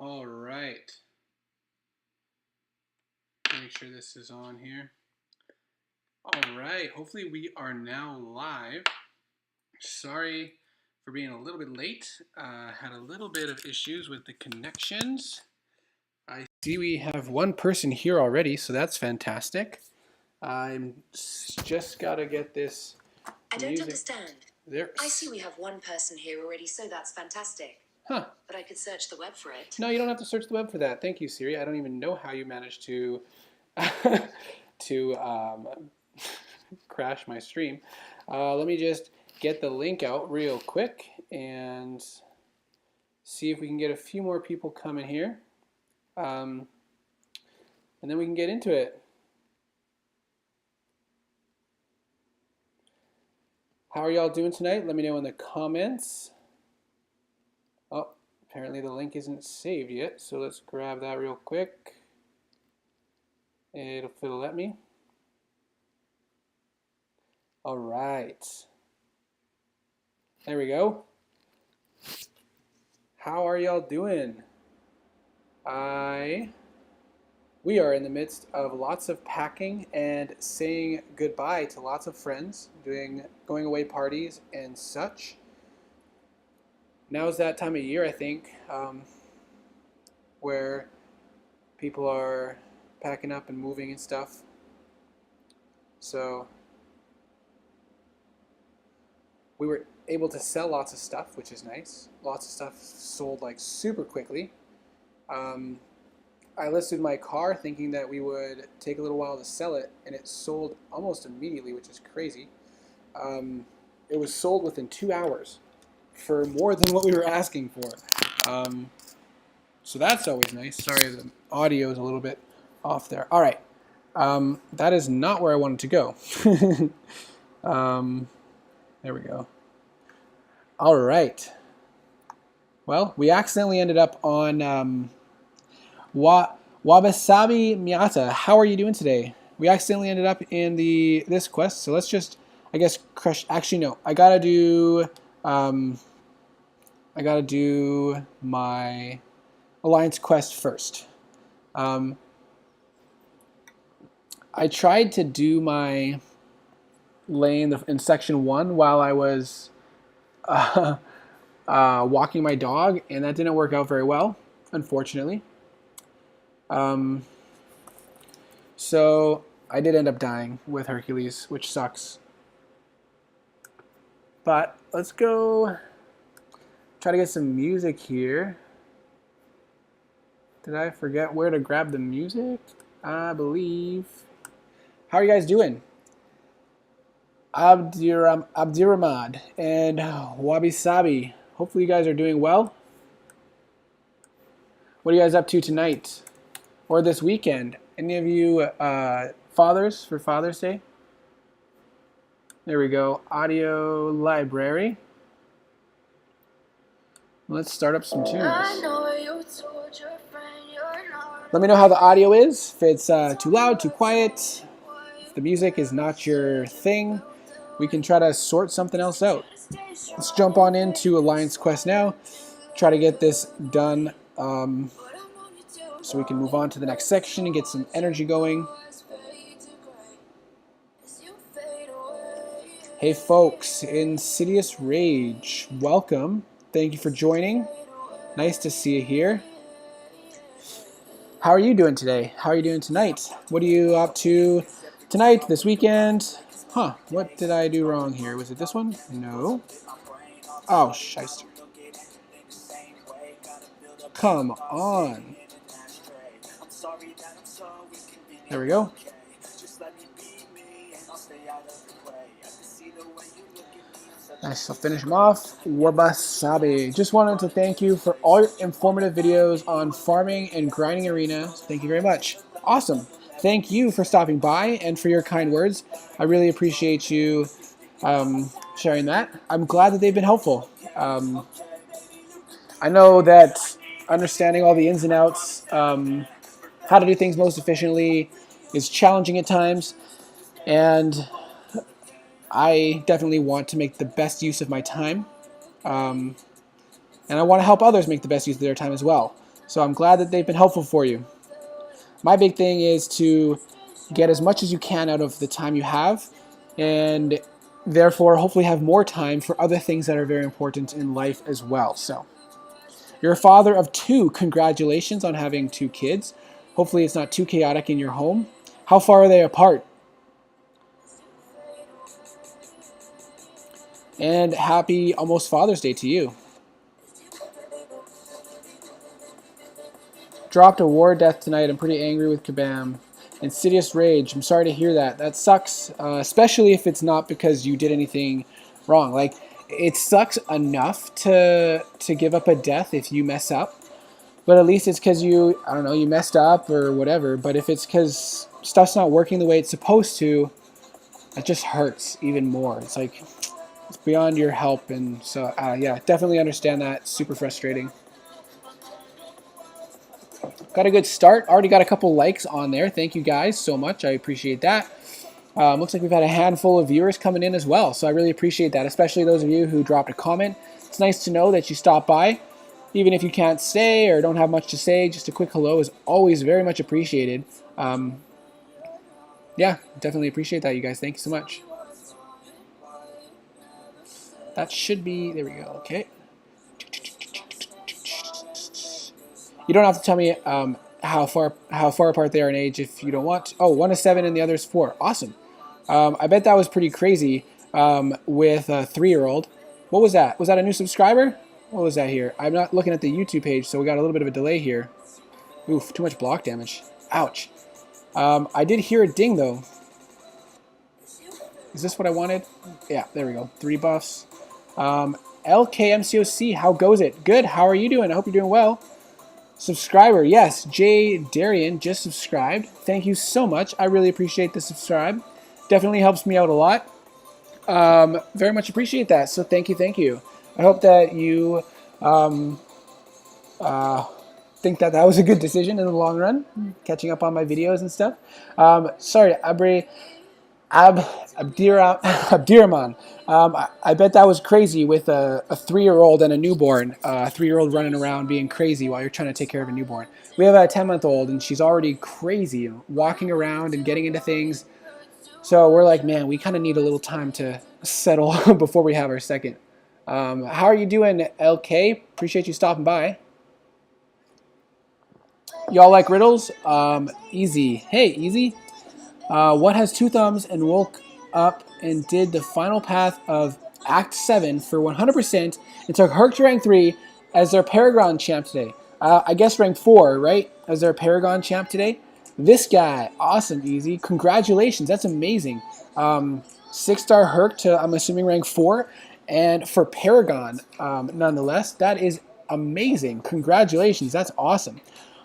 All right. Make sure this is on here. All right. Hopefully we are now live. Sorry for being a little bit late. Had a little bit of issues with the connections. I see we have one person here already, so that's fantastic. I'm just got to get this I don't music. understand. There. I see we have one person here already, so that's fantastic. Huh. But I could search the web for it. No, you don't have to search the web for that. Thank you, Siri. I don't even know how you managed to crash my stream. Let me just get the link out real quick and see if we can get a few more people coming here. And then we can get into it. How are y'all doing tonight? Let me know in the comments. Oh, apparently the link isn't saved yet, so let's grab that real quick. It'll let me. All right. There we go. How are y'all doing? We are in the midst of lots of packing and saying goodbye to lots of friends, going away parties and such. Now's that time of year, I think, where people are packing up and moving and stuff. So we were able to sell lots of stuff, which is nice. Lots of stuff sold like super quickly. I listed my car thinking that we would take a little while to sell it, and it sold almost immediately, which is crazy. It was sold within 2 hours for more than what we were asking for. So that's always nice. Sorry, the audio is a little bit off there. All right. That is not where I wanted to go. There we go. All right. Well, we accidentally ended up on Wabisabi Miata. How are you doing today? We accidentally ended up in this quest, so let's just, I guess, crush. Actually, no. I gotta do my Alliance quest first. I tried to do my lane in section 1 while I was walking my dog, and that didn't work out very well, unfortunately. So I did end up dying with Hercules, which sucks. But let's go try to get some music here. Did I forget where to grab the music? I believe. How are you guys doing? Abdirahmad and Wabi Sabi. Hopefully you guys are doing well. What are you guys up to tonight? Or this weekend? Any of you fathers for Father's Day? There we go. Audio library. Let's start up some tunes. Let me know how the audio is. If it's too loud, too quiet. If the music is not your thing, we can try to sort something else out. Let's jump on into Alliance Quest now. Try to get this done so we can move on to the next section and get some energy going. Hey folks, Insidious Rage, welcome. Thank you for joining. Nice to see you here. How are you doing today? How are you doing tonight? What are you up to tonight, this weekend? Huh, what did I do wrong here? Was it this one? No. Oh, shyster. Come on. There we go. Nice, I'll finish them off. Wabasabi. Just wanted to thank you for all your informative videos on farming and grinding arena. Thank you very much. Awesome. Thank you for stopping by and for your kind words. I really appreciate you sharing that. I'm glad that they've been helpful. I know that understanding all the ins and outs, how to do things most efficiently is challenging at times, and I definitely want to make the best use of my time, and I want to help others make the best use of their time as well. So I'm glad that they've been helpful for you. My big thing is to get as much as you can out of the time you have, and therefore hopefully have more time for other things that are very important in life as well. So you're a father of 2. Congratulations on having 2 kids. Hopefully it's not too chaotic in your home. How far are they apart? And happy almost Father's Day to you. Dropped a war death tonight. I'm pretty angry with Kabam. Insidious Rage. I'm sorry to hear that. That sucks, especially if it's not because you did anything wrong. Like, it sucks enough to give up a death if you mess up. But at least it's because you, I don't know, you messed up or whatever. But if it's because stuff's not working the way it's supposed to, it just hurts even more. It's like, it's beyond your help. And so, yeah, definitely understand that. Super frustrating. Got a good start. Already got a couple likes on there. Thank you guys so much. I appreciate that. Looks like we've had a handful of viewers coming in as well. So I really appreciate that, especially those of you who dropped a comment. It's nice to know that you stopped by. Even if you can't say or don't have much to say, just a quick hello is always very much appreciated. Yeah, definitely appreciate that, you guys. Thank you so much. That should be, there we go, okay. You don't have to tell me how far apart they are in age if you don't want. Oh, one is 7 and the other is 4. Awesome. I bet that was pretty crazy with a 3-year-old. What was that? Was that a new subscriber? What was that here? I'm not looking at the YouTube page, so we got a little bit of a delay here. Oof, too much block damage. Ouch. I did hear a ding, though. Is this what I wanted? Yeah, there we go. 3 buffs. LKMCOC, how goes it? Good. How are you doing? I hope you're doing well. Subscriber, yes, Jay Darian just subscribed. Thank you so much. I really appreciate the subscribe. Definitely helps me out a lot. Very much appreciate that. So thank you, thank you. I hope that you think that that was a good decision in the long run, catching up on my videos and stuff. Sorry, Abdirahman. I bet that was crazy with a 3-year-old and a newborn. A 3-year-old running around being crazy while you're trying to take care of a newborn. We have a 10-month-old and she's already crazy, you know, walking around and getting into things. So we're like, man, we kind of need a little time to settle before we have our second. How are you doing, LK? Appreciate you stopping by. Y'all like riddles? Easy. Hey, Easy. What has 2 thumbs and woke up and did the final path of Act 7 for 100% and took Herc to rank 3 as their Paragon champ today? I guess rank 4, right? As their Paragon champ today? This guy. Awesome, Easy. Congratulations. That's amazing. 6-star Herc to, I'm assuming, rank 4. And for Paragon, nonetheless, that is amazing. Congratulations. That's awesome.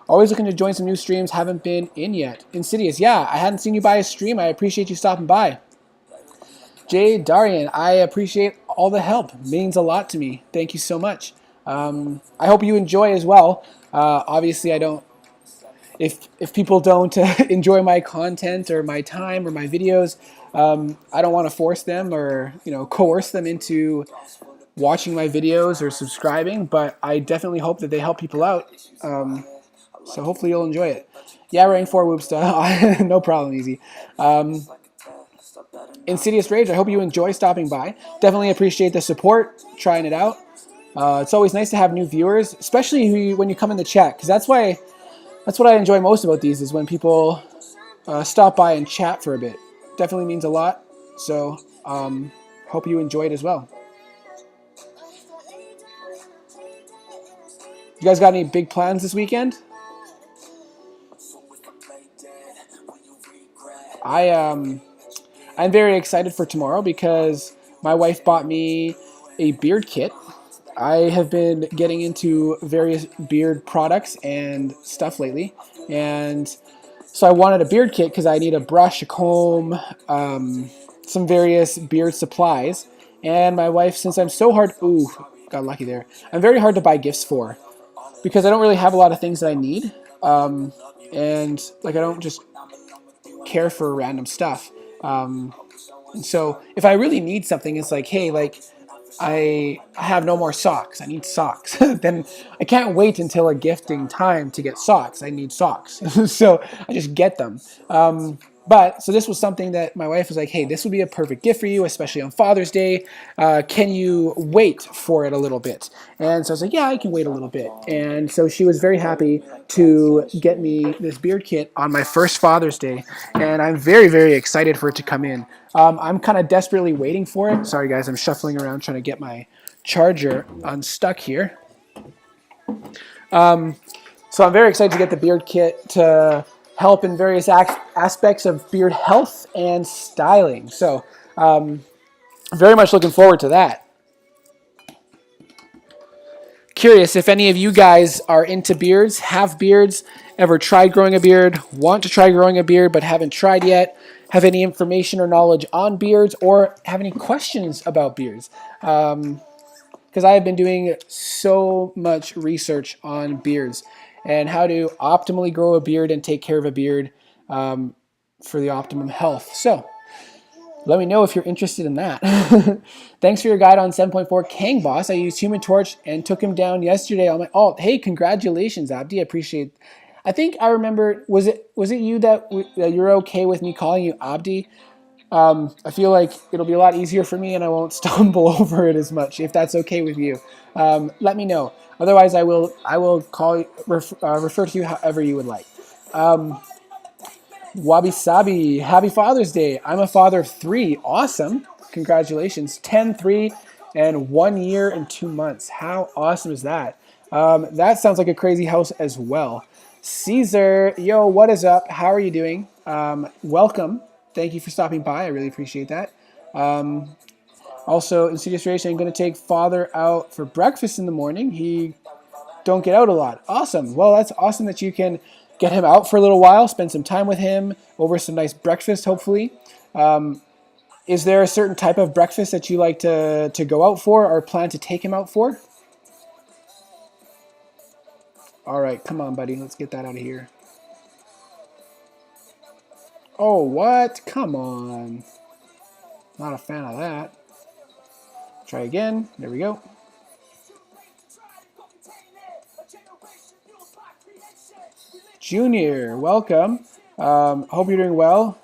Always looking to join some new streams. Haven't been in yet. Insidious. Yeah, I hadn't seen you by a stream. I appreciate you stopping by. Jay Darian, I appreciate all the help. Means a lot to me. Thank you so much. I hope you enjoy as well. Obviously, I don't. If people don't enjoy my content or my time or my videos, I don't want to force them or coerce them into watching my videos or subscribing. But I definitely hope that they help people out. So hopefully you'll enjoy it. Yeah, rank 4 Whoopsta. No problem, Easy. Insidious Rage, I hope you enjoy stopping by. Definitely appreciate the support, trying it out. It's always nice to have new viewers, especially when you come in the chat, because that's what I enjoy most about these is when people stop by and chat for a bit. Definitely means a lot. So hope you enjoy it as well. You guys got any big plans this weekend? I'm very excited for tomorrow because my wife bought me a beard kit. I have been getting into various beard products and stuff lately, and so I wanted a beard kit because I need a brush, a comb, some various beard supplies. And my wife, since I'm so hard, ooh, got lucky there. I'm very hard to buy gifts for because I don't really have a lot of things that I need, and like I don't just care for random stuff. And so if I really need something, it's like, hey, like I have no more socks. I need socks. Then I can't wait until a gifting time to get socks. I need socks. So I just get them. So this was something that my wife was like, hey, this would be a perfect gift for you, especially on Father's Day. Can you wait for it a little bit? And so I was like, yeah, I can wait a little bit. And so she was very happy to get me this beard kit on my first Father's Day. And I'm very, very excited for it to come in. I'm kind of desperately waiting for it. Sorry, guys, I'm shuffling around trying to get my charger unstuck here. So I'm very excited to get the beard kit to help in various aspects of beard health and styling. So very much looking forward to that. Curious if any of you guys are into beards, have beards, ever tried growing a beard, want to try growing a beard but haven't tried yet, have any information or knowledge on beards, or have any questions about beards. Because I have been doing so much research on beards and how to optimally grow a beard and take care of a beard for the optimum health. So let me know if you're interested in that. Thanks for your guide on 7.4 Kang Boss. I used Human Torch and took him down yesterday on my alt. Hey, congratulations, Abdi. I appreciate. I think I remember. Was it you that you're okay with me calling you Abdi? I feel like it'll be a lot easier for me and I won't stumble over it as much if that's okay with you. Let me know. Otherwise, I will call you, refer to you however you would like. Wabi Sabi, happy Father's Day. I'm a father of 3. Awesome. Congratulations. 10, 3, and 1 year and 2 months. How awesome is that? That sounds like a crazy house as well. Caesar, yo, what is up? How are you doing? Welcome. Thank you for stopping by. I really appreciate that. Also, Insidious Racing, I'm going to take father out for breakfast in the morning. He don't get out a lot. Awesome. Well, that's awesome that you can get him out for a little while, spend some time with him over some nice breakfast, hopefully. Is there a certain type of breakfast that you like to go out for or plan to take him out for? All right, come on, buddy. Let's get that out of here. Oh, what? Come on. Not a fan of that. Try again. There we go. Junior, welcome. Hope you're doing well.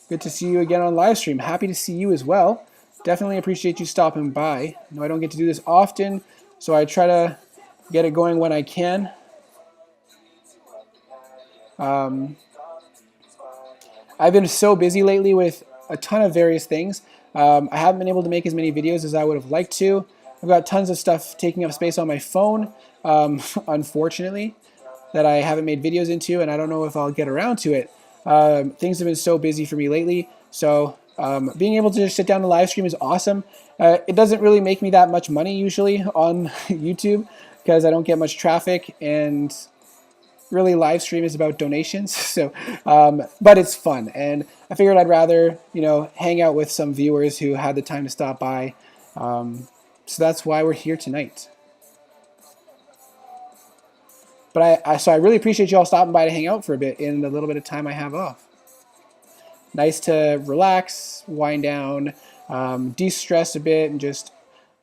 Good to see you again on live stream. Happy to see you as well. Definitely appreciate you stopping by. No, I don't get to do this often, so I try to get it going when I can. I've been so busy lately with a ton of various things. I haven't been able to make as many videos as I would have liked to. I've got tons of stuff taking up space on my phone, unfortunately, that I haven't made videos into, and I don't know if I'll get around to it. Things have been so busy for me lately, so being able to just sit down and live stream is awesome. It doesn't really make me that much money usually on YouTube because I don't get much traffic, and really live stream is about donations. So, but it's fun, and I figured I'd rather hang out with some viewers who had the time to stop by. So that's why we're here tonight. But I really appreciate you all stopping by to hang out for a bit in the little bit of time I have off. Nice to relax, wind down, de-stress a bit, and just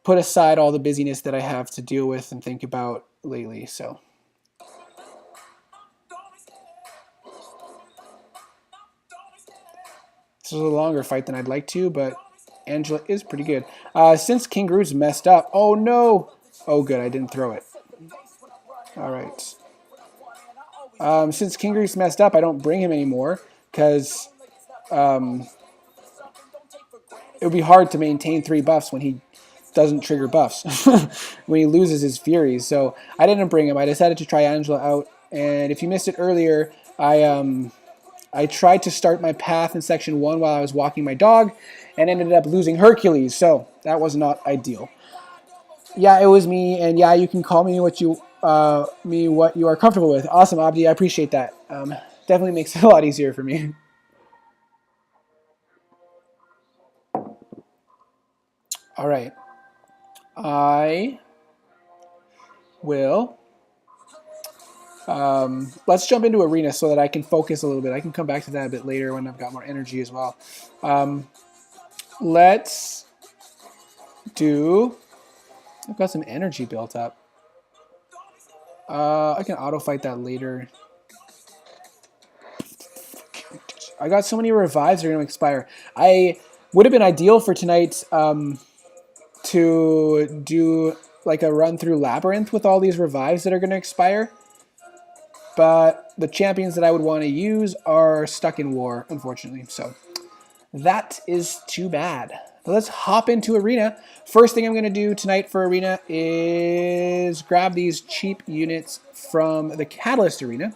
put aside all the busyness that I have to deal with and think about lately. So. This is a longer fight than I'd like to, but Angela is pretty good. Since King Groot's messed up. Oh, no. Oh, good. I didn't throw it. All right. Since King Groot's messed up, I don't bring him anymore because it would be hard to maintain 3 buffs when he doesn't trigger buffs, when he loses his Furies. So I didn't bring him. I decided to try Angela out. And if you missed it earlier, I tried to start my path in Section 1 while I was walking my dog and ended up losing Hercules. So that was not ideal. Yeah, it was me. And yeah, you can call me what you are comfortable with. Awesome, Abdi. I appreciate that. Definitely makes it a lot easier for me. All right. I will. Let's jump into Arena so that I can focus a little bit. I can come back to that a bit later when I've got more energy as well. Let's do I've got some energy built up. I can auto fight that later. I got so many revives that are going to expire. I would have been ideal for tonight to do like a run through Labyrinth with all these revives that are going to expire. But the champions that I would want to use are stuck in war, unfortunately. So that is too bad. But let's hop into Arena. First thing I'm going to do tonight for Arena is grab these cheap units from the Catalyst Arena.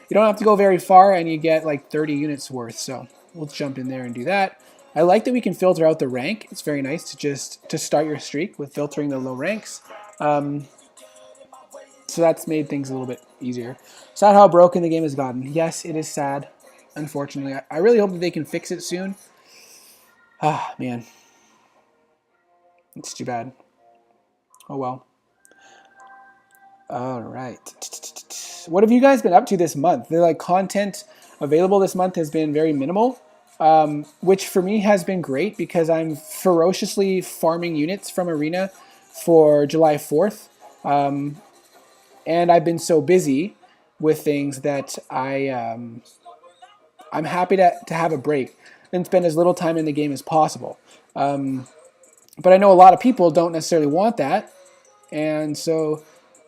You don't have to go very far and you get like 30 units worth. So we'll jump in there and do that. I like that we can filter out the rank. It's very nice to just start your streak with filtering the low ranks. So that's made things a little bit easier. Sad how broken the game has gotten. Yes, it is sad, unfortunately. I really hope that they can fix it soon. Ah, man. It's too bad. Oh, well. All right. What have you guys been up to this month? The like content available this month has been very minimal, which for me has been great because I'm ferociously farming units from Arena for July 4th. And I've been so busy with things that I'm happy to have a break and spend as little time in the game as possible. But I know a lot of people don't necessarily want that. And so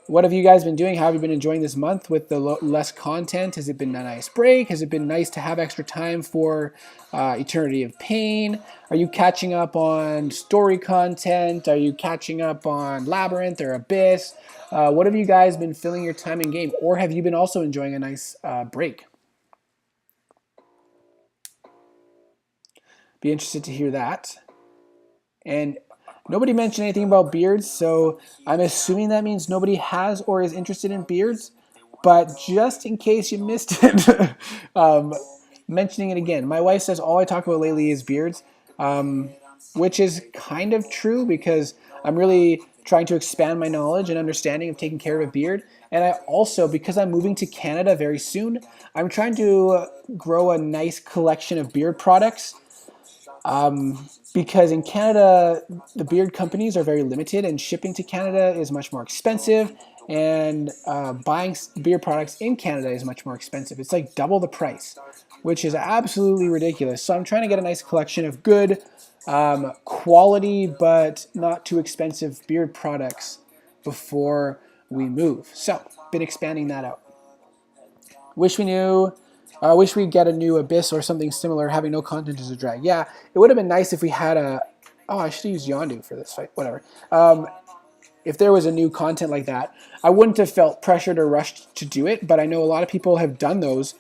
what have you guys been doing? How have you been enjoying this month with the less content? Has it been a nice break? Has it been nice to have extra time for Eternity of Pain? Are you catching up on story content? Are you catching up on Labyrinth or Abyss? What have you guys been filling your time in game? Or have you been also enjoying a nice break? Be interested to hear that. And nobody mentioned anything about beards, so I'm assuming that means nobody has or is interested in beards. But just in case you missed it, mentioning it again. My wife says all I talk about lately is beards, which is kind of true because I'm really trying to expand my knowledge and understanding of taking care of a beard. And I also, because I'm moving to Canada very soon, I'm trying to grow a nice collection of beard products. Because in Canada, the beard companies are very limited and shipping to Canada is much more expensive, and buying beard products in Canada is much more expensive. It's like double the price, which is absolutely ridiculous. So I'm trying to get a nice collection of good quality but not too expensive beard products before we move. So been expanding that out. Wish we knew. I wish we'd get a new Abyss or something similar, having no content as a drag. Yeah, it would have been nice if we had a... Oh, I should have used Yondu for this fight. Whatever. If there was a new content like that, I wouldn't have felt pressured or rushed to do it, but I know a lot of people have done those.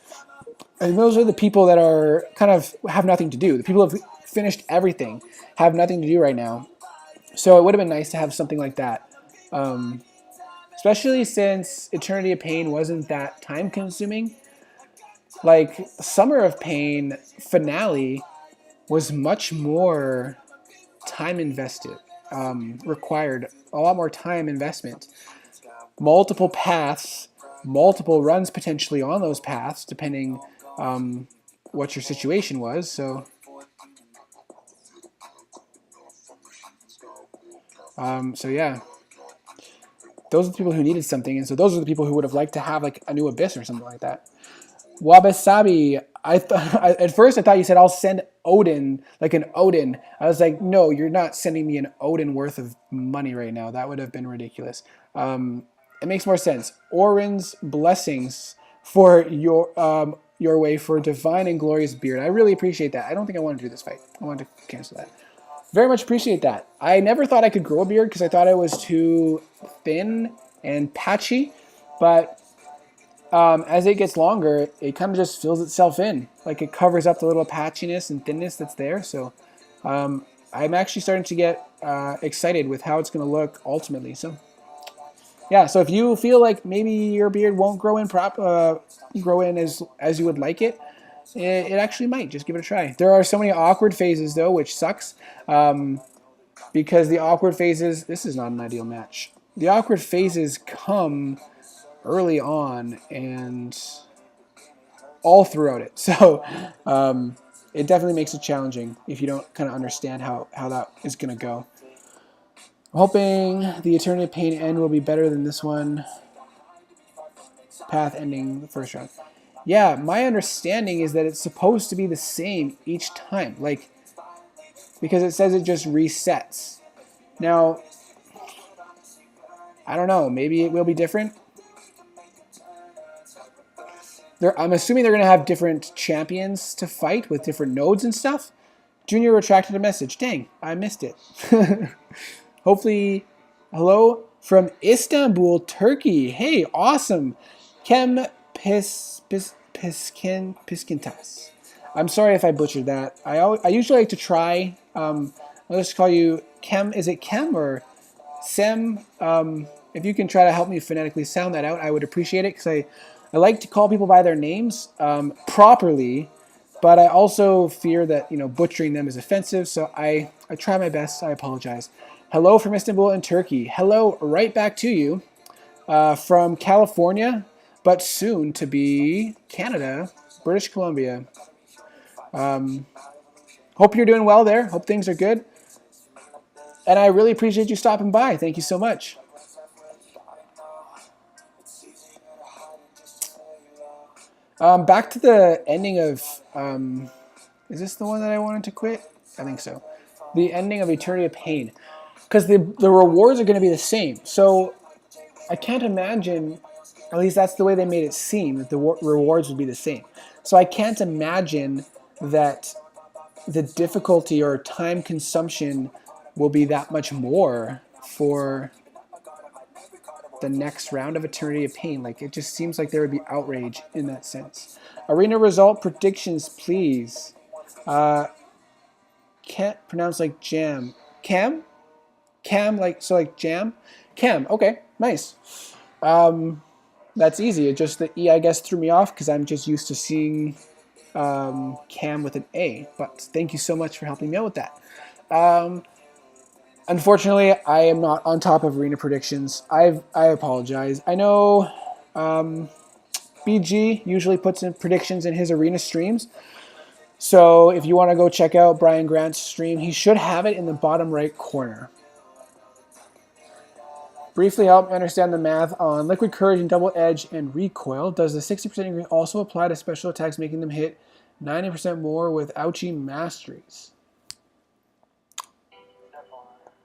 And those are the people that are kind of have nothing to do. The people who have finished everything have nothing to do right now. So it would have been nice to have something like that. Especially since Eternity of Pain wasn't that time-consuming. Like, Summer of Pain finale was much more time invested, required a lot more time investment. Multiple paths, multiple runs potentially on those paths, depending what your situation was. So yeah, those are the people who needed something, and so those are the people who would have liked to have like a new Abyss or something like that. Wabasabi, at first I thought you said I'll send Odin, like an Odin. I was like, no, you're not sending me an Odin worth of money right now. That would have been ridiculous. It makes more sense. Orin's blessings for your way for divine and glorious beard. I really appreciate that. I don't think I want to do this fight. I want to cancel that. Very much appreciate that. I never thought I could grow a beard because I thought it was too thin and patchy, but as it gets longer, it kind of just fills itself in. Like it covers up the little patchiness and thinness that's there. So I'm actually starting to get excited with how it's going to look ultimately. So yeah, so if you feel like maybe your beard won't grow in as you would like it, it actually might. Just give it a try. There are so many awkward phases though, which sucks. Because the awkward phases, this is not an ideal match. The awkward phases come early on and all throughout it. So it definitely makes it challenging if you don't kind of understand how that is going to go. I'm hoping the Eternity of Pain end will be better than this one. Path ending the first round. Yeah, my understanding is that it's supposed to be the same each time. Like, because it says it just resets. Now, I don't know. Maybe it will be different. I'm assuming they're going to have different champions to fight with different nodes and stuff. Junior retracted a message. Dang, I missed it. Hopefully, hello from Istanbul, Turkey. Hey, awesome. Kem Piskintas. I'm sorry if I butchered that. I usually like to try. I'll just call you Kem. Is it Kem or Sem? If you can try to help me phonetically sound that out, I would appreciate it, because I like to call people by their names properly, but I also fear that butchering them is offensive. So I try my best. I apologize. Hello from Istanbul in Turkey. Hello, right back to you from California, but soon to be Canada, British Columbia. Hope you're doing well there. Hope things are good. And I really appreciate you stopping by. Thank you so much. Back to the ending of... is this the one that I wanted to quit? I think so. The ending of Eternity of Pain. Because the rewards are going to be the same. So I can't imagine... At least that's the way they made it seem, that the rewards would be the same. So I can't imagine that the difficulty or time consumption will be that much more for the next round of Eternity of Pain. Like, it just seems like there would be outrage in that sense. Arena result predictions, please. Can't pronounce like jam. Cam? Cam, like, so like jam? Cam, okay, nice. That's easy. It just, the E, I guess, threw me off because I'm just used to seeing Cam with an A. But thank you so much for helping me out with that. Unfortunately, I am not on top of arena predictions. I apologize. I know BG usually puts in predictions in his arena streams. So if you want to go check out Brian Grant's stream, he should have it in the bottom right corner. Briefly help me understand the math on Liquid Courage and Double Edge and Recoil. Does the 60% increase also apply to special attacks, making them hit 90% more with ouchie masteries?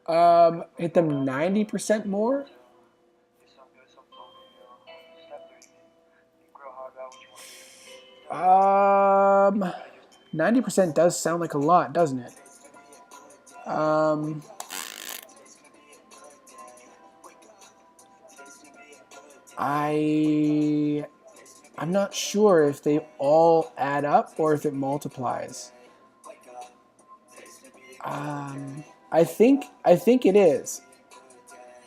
Hit them 90% more? 90% does sound like a lot, doesn't it? I'm not sure if they all add up or if it multiplies. I think it is.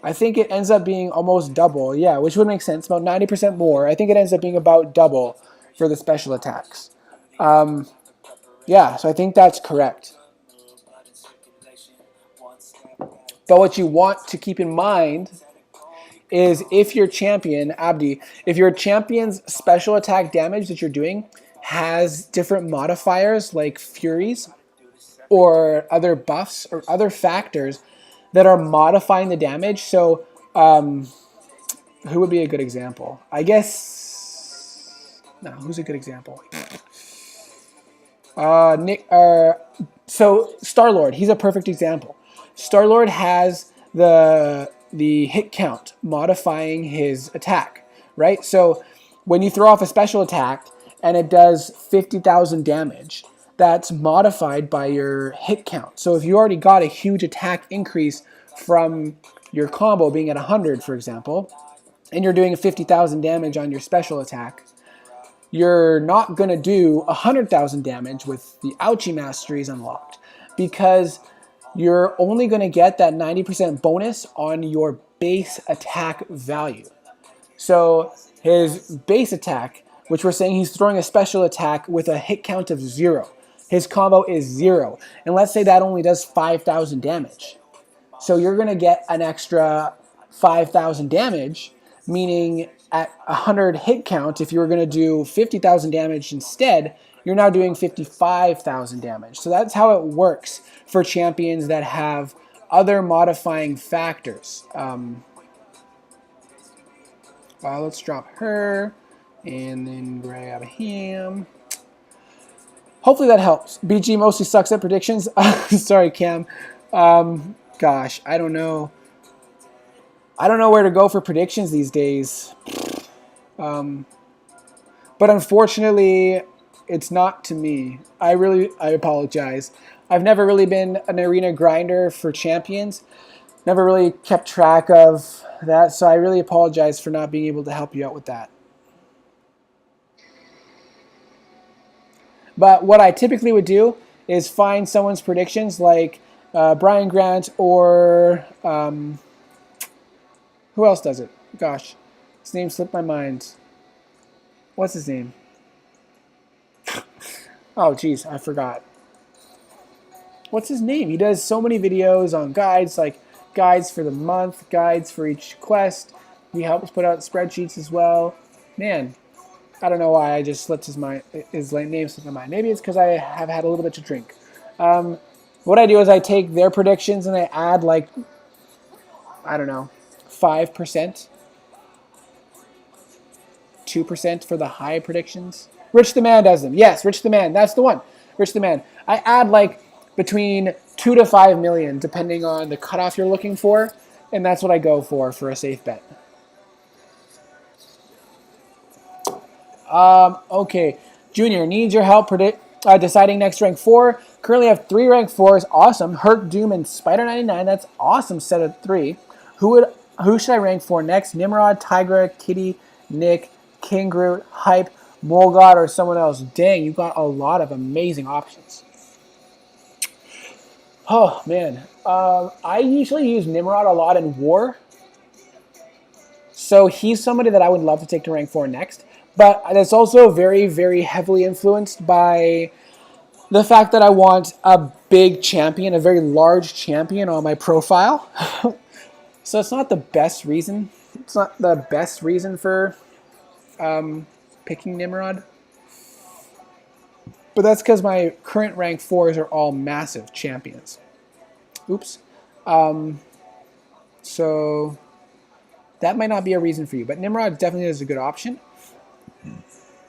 I think it ends up being almost double, yeah, which would make sense, about 90% more. I think it ends up being about double for the special attacks. Yeah, so I think that's correct. But what you want to keep in mind is if your champion, Abdi, if your champion's special attack damage that you're doing has different modifiers like Furies or other buffs or other factors that are modifying the damage. So who would be a good example? I guess, no, who's a good example? So Star-Lord, he's a perfect example. Star-Lord has the hit count modifying his attack, right? So when you throw off a special attack and it does 50,000 damage, that's modified by your hit count. So if you already got a huge attack increase from your combo being at 100, for example, and you're doing 50,000 damage on your special attack, you're not going to do 100,000 damage with the ouchie masteries unlocked, because you're only going to get that 90% bonus on your base attack value. So his base attack, which we're saying he's throwing a special attack with a hit count of 0. His combo is 0. And let's say that only does 5,000 damage. So you're going to get an extra 5,000 damage, meaning at 100 hit count, if you were going to do 50,000 damage instead, you're now doing 55,000 damage. So that's how it works for champions that have other modifying factors. Let's drop her and then grab him. Hopefully that helps. BG mostly sucks at predictions. Sorry, Cam. Gosh, I don't know. I don't know where to go for predictions these days. But unfortunately, it's not to me. I apologize. I've never really been an arena grinder for champions. Never really kept track of that, so I really apologize for not being able to help you out with that. But what I typically would do is find someone's predictions, like Brian Grant or who else does it? Gosh, his name slipped my mind. What's his name? Oh, geez, I forgot. What's his name? He does so many videos on guides, like guides for the month, guides for each quest. He helps put out spreadsheets as well. Man, I don't know why I just slipped his name slipped my mind. Maybe it's because I have had a little bit to drink. What I do is I take their predictions and I add, like, I don't know, 5%, 2% for the high predictions. Rich the Man does them. Yes, Rich the Man. That's the one. Rich the Man. I add like between 2 to 5 million, depending on the cutoff you're looking for, and that's what I go for a safe bet. Okay, Junior, needs your help deciding next rank 4. Currently have 3 rank 4s. Awesome. Herc, Doom, and Spider 99. That's awesome set of 3. Who should I rank for next? Nimrod, Tigra, Kitty, Nick, King Groot, Hype, Molgod, or someone else? Dang, you got a lot of amazing options. Oh, man. I usually use Nimrod a lot in War. So he's somebody that I would love to take to rank 4 next. But that's also very, very heavily influenced by the fact that I want a big champion, a very large champion on my profile. So it's not the best reason. It's not the best reason for picking Nimrod. But that's because my current rank 4s are all massive champions. Oops. So that might not be a reason for you. But Nimrod definitely is a good option.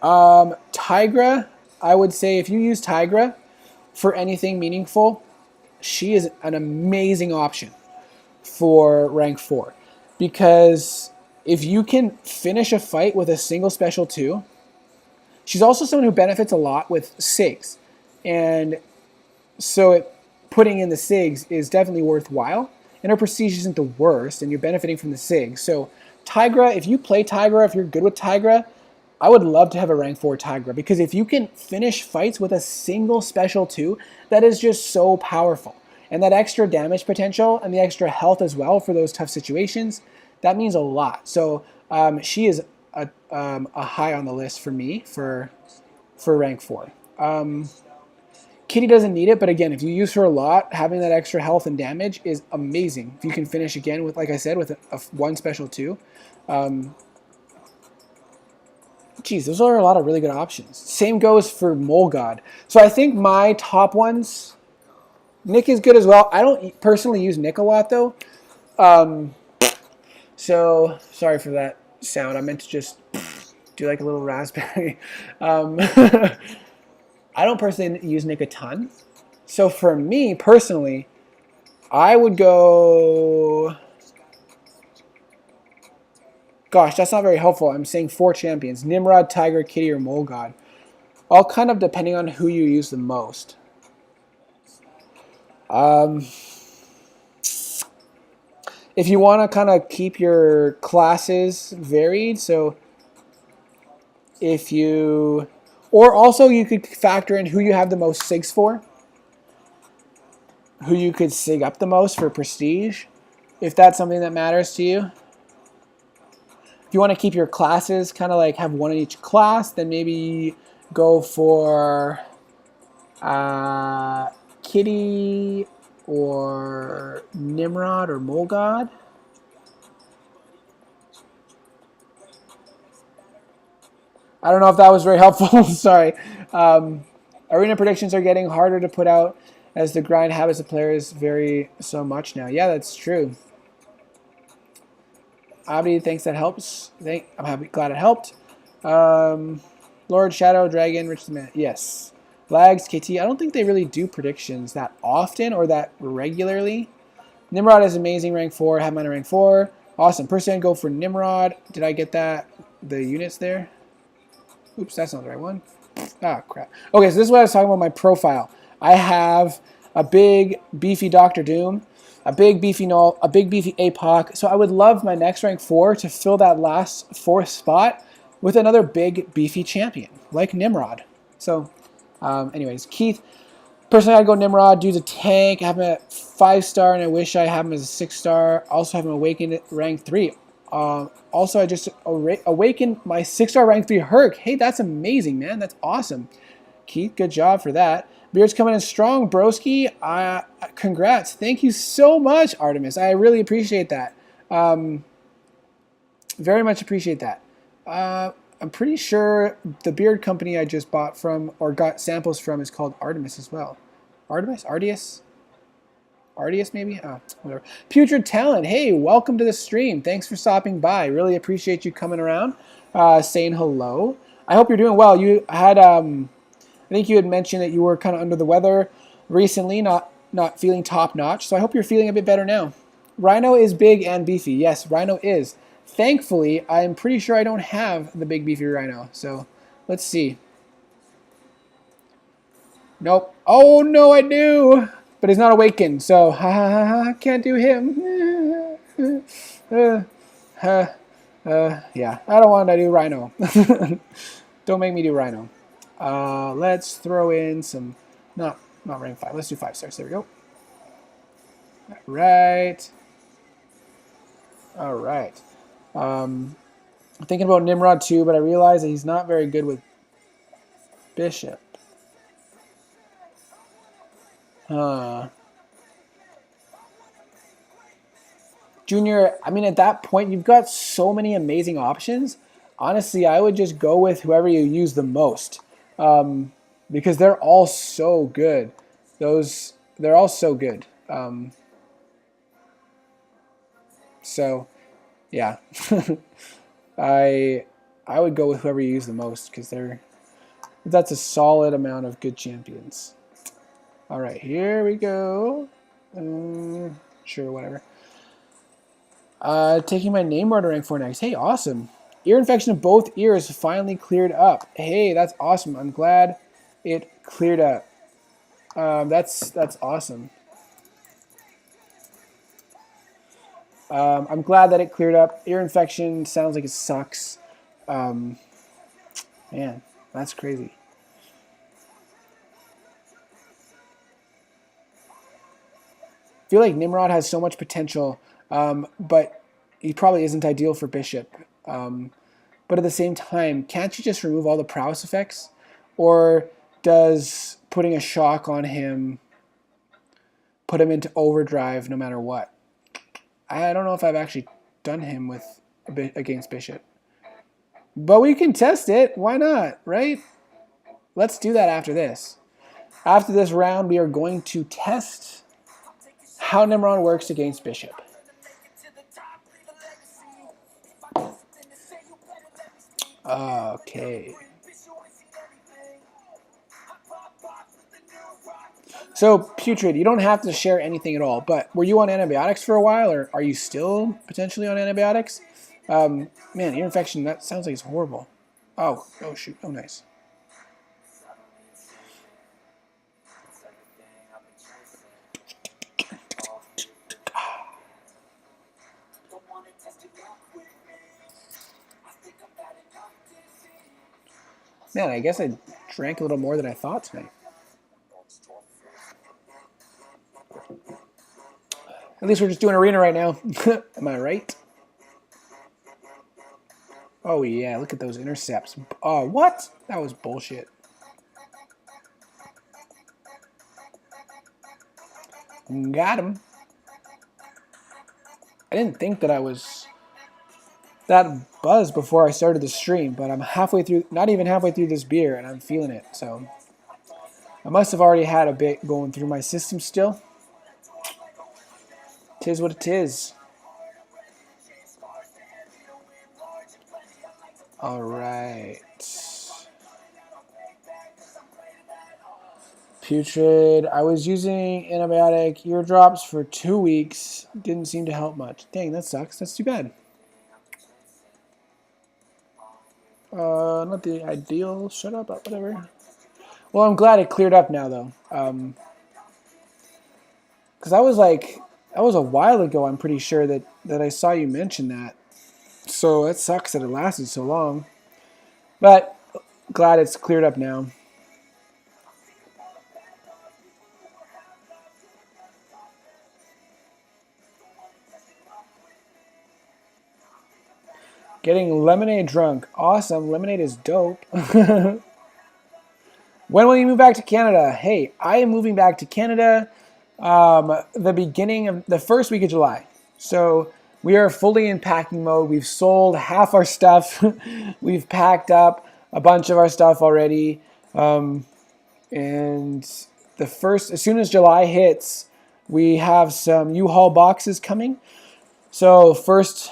Tigra, I would say if you use Tigra for anything meaningful, she is an amazing option for rank 4. Because if you can finish a fight with a single special 2, she's also someone who benefits a lot with SIGs. And so putting in the SIGs is definitely worthwhile. And her prestige isn't the worst, and you're benefiting from the SIGs. So Tigra, if you play Tigra, if you're good with Tigra, I would love to have a rank 4 Tigra, because if you can finish fights with a single special 2, that is just so powerful. And that extra damage potential and the extra health as well for those tough situations, that means a lot. So she is a high on the list for me for rank 4. Kitty doesn't need it, but again, if you use her a lot, having that extra health and damage is amazing. If you can finish again with, like I said, with a 1 special 2. Geez, those are a lot of really good options. Same goes for Molgod. So I think my top ones, Nick is good as well. I don't personally use Nick a lot, though. So sorry for that sound. I meant to just do like a little raspberry. I don't personally use Nick a ton. So for me, personally, I would go... Gosh, that's not very helpful. I'm saying 4 champions. Nimrod, Tiger, Kitty, or Molgod. All kind of depending on who you use the most. If you want to kind of keep your classes varied, so if you... Or also you could factor in who you have the most SIGs for. Who you could SIG up the most for prestige. If that's something that matters to you. If you want to keep your classes kind of like have 1 in each class, then maybe go for Kitty or Nimrod or Molgod. I don't know if that was very helpful. Sorry. Arena predictions are getting harder to put out. as the grind habits of players vary so much now. Yeah, that's true. Abdi thinks that helps. I'm happy, glad it helped. Lord Shadow Dragon, Rich Man. Yes. Lags, KT. I don't think they really do predictions that often or that regularly. Nimrod is amazing, rank 4. Have mine at rank 4. Awesome. Percent go for Nimrod. Did I get that? The units there? Oops, that's not the right one. Ah, crap. Okay, so this is what I was talking about, my profile. I have a big, beefy Doctor Doom, a big, beefy Null, a big, beefy APOC. So I would love my next rank 4 to fill that last 4th spot with another big, beefy champion, like Nimrod. So, anyways, Keith, personally, I'd go Nimrod. Dude's a tank. I have him at 5-star, and I wish I have him as a 6-star. Also have him awakened at rank 3. Also, I just awakened my 6-star rank 3 Herc. Hey, that's amazing, man. That's awesome. Keith, good job for that. Beard's coming in strong, broski. Congrats. Thank you so much, Artemis. I really appreciate that. Very much appreciate that. I'm pretty sure the beard company I just bought from or got samples from is called Artemis as well. Artemis? Ardius? Ardius maybe? Oh, whatever. Putrid Talent, hey, welcome to the stream. Thanks for stopping by. Really appreciate you coming around, saying hello. I hope you're doing well. You had, I think you had mentioned that you were kind of under the weather recently, not feeling top notch. So I hope you're feeling a bit better now. Rhino is big and beefy. Yes, Rhino is. Thankfully, I'm pretty sure I don't have the big beefy Rhino. So let's see. Nope. Oh no, I do. But he's not awakened, so can't do him. Yeah, I don't want to do Rhino. Don't make me do Rhino. Let's throw in some, not rank 5. Let's do 5 stars. There we go. All right. I'm thinking about Nimrod too, but I realize that he's not very good with Bishop. Junior, I mean, at that point, you've got so many amazing options. Honestly, I would just go with whoever you use the most, because they're all so good. They're all so good. So, yeah, I would go with whoever you use the most because that's a solid amount of good champions. All right, here we go. Sure, whatever. Taking my name order rank 4 next. Hey, awesome. Ear infection of both ears finally cleared up. Hey, that's awesome. I'm glad it cleared up. That's awesome. I'm glad that it cleared up. Ear infection sounds like it sucks. Man, that's crazy. I feel like Nimrod has so much potential, but he probably isn't ideal for Bishop. But at the same time, can't you just remove all the prowess effects? Or does putting a shock on him put him into overdrive no matter what? I don't know if I've actually done him with against Bishop. But we can test it. Why not, right? Let's do that after this. After this round, we are going to test how Nimrod works against Bishop. Okay. So, Putrid, you don't have to share anything at all, but were you on antibiotics for a while, or are you still potentially on antibiotics? Man, ear infection, that sounds like it's horrible. Oh shoot, oh nice. Man, I guess I drank a little more than I thought tonight. At least we're just doing arena right now. Am I right? Oh yeah, look at those intercepts. Oh, what? That was bullshit. Got him. I didn't think that I was that buzzed before I started the stream, but I'm halfway through, not even halfway through this beer, and I'm feeling it, so. I must have already had a bit going through my system still. Tis what it is. All right. Putrid. I was using antibiotic eardrops for 2 weeks. Didn't seem to help much. Dang, that sucks. That's too bad. Not the ideal. Shut up, but whatever. Well, I'm glad it cleared up now, though. Because that was a while ago, I'm pretty sure, that I saw you mention that. So it sucks that it lasted so long. But glad it's cleared up now. Getting lemonade drunk. Awesome. Lemonade is dope. When will you move back to Canada? Hey, I am moving back to Canada the beginning of the first week of July. So we are fully in packing mode. We've sold half our stuff. We've packed up a bunch of our stuff already. And as soon as July hits, we have some U-Haul boxes coming. So first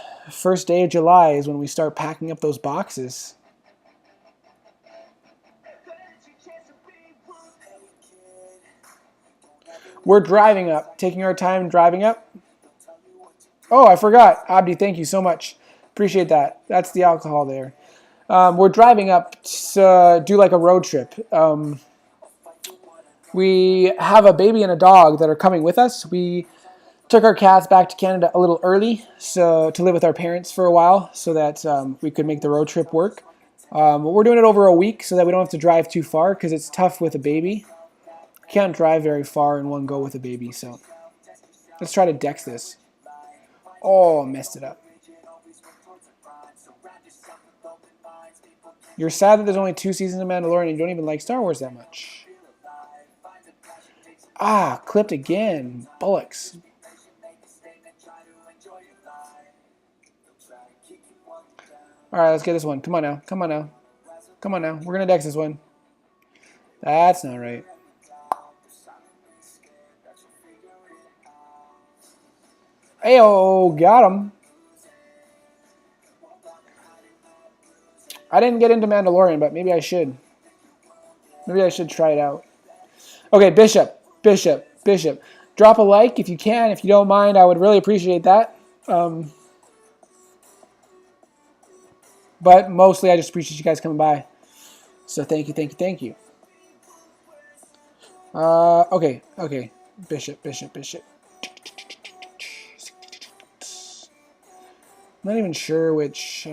day of July is when we start packing up those boxes. We're driving up, taking our time driving up. Oh, I forgot. Abdi, thank you so much. Appreciate that. That's the alcohol there. We're driving up to do like a road trip. We have a baby and a dog that are coming with us. We took our cats back to Canada a little early to live with our parents for a while so that we could make the road trip work. We're doing it over a week so that we don't have to drive too far because it's tough with a baby. Can't drive very far in one go with a baby, so let's try to dex this. Oh, messed it up. You're sad that there's only 2 seasons of Mandalorian and you don't even like Star Wars that much. Ah, clipped again. Bullocks. Alright, let's get this one. Come on now. Come on now. Come on now. We're going to dex this one. That's not right. Ayo, got him. I didn't get into Mandalorian, but maybe I should. Maybe I should try it out. Okay, Bishop. Drop a like if you can. If you don't mind, I would really appreciate that. But mostly, I just appreciate you guys coming by. So thank you. Okay. Bishop. Not even sure which.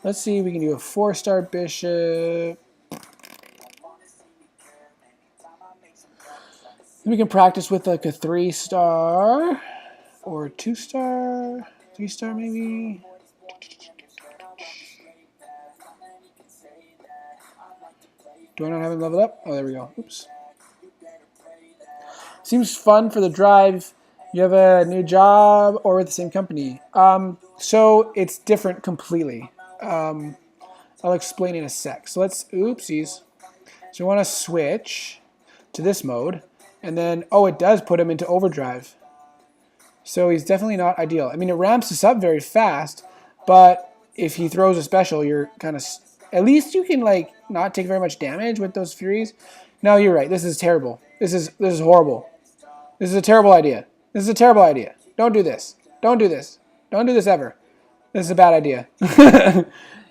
Let's see if we can do a 4-star bishop. We can practice with like a 3-star or a 2-star, 3-star maybe. Do I not have it leveled up? Oh, there we go. Oops. Seems fun for the drive. You have a new job or with the same company? So it's different completely. I'll explain in a sec. So let's, oopsies. So we want to switch to this mode. And then, oh, it does put him into overdrive. So he's definitely not ideal. I mean, it ramps us up very fast, but if he throws a special, you're kind of, at least you can like not take very much damage with those Furies. No, you're right. This is terrible. This is horrible. This is a terrible idea. This is a terrible idea. Don't do this. Don't do this. Don't do this ever. This is a bad idea.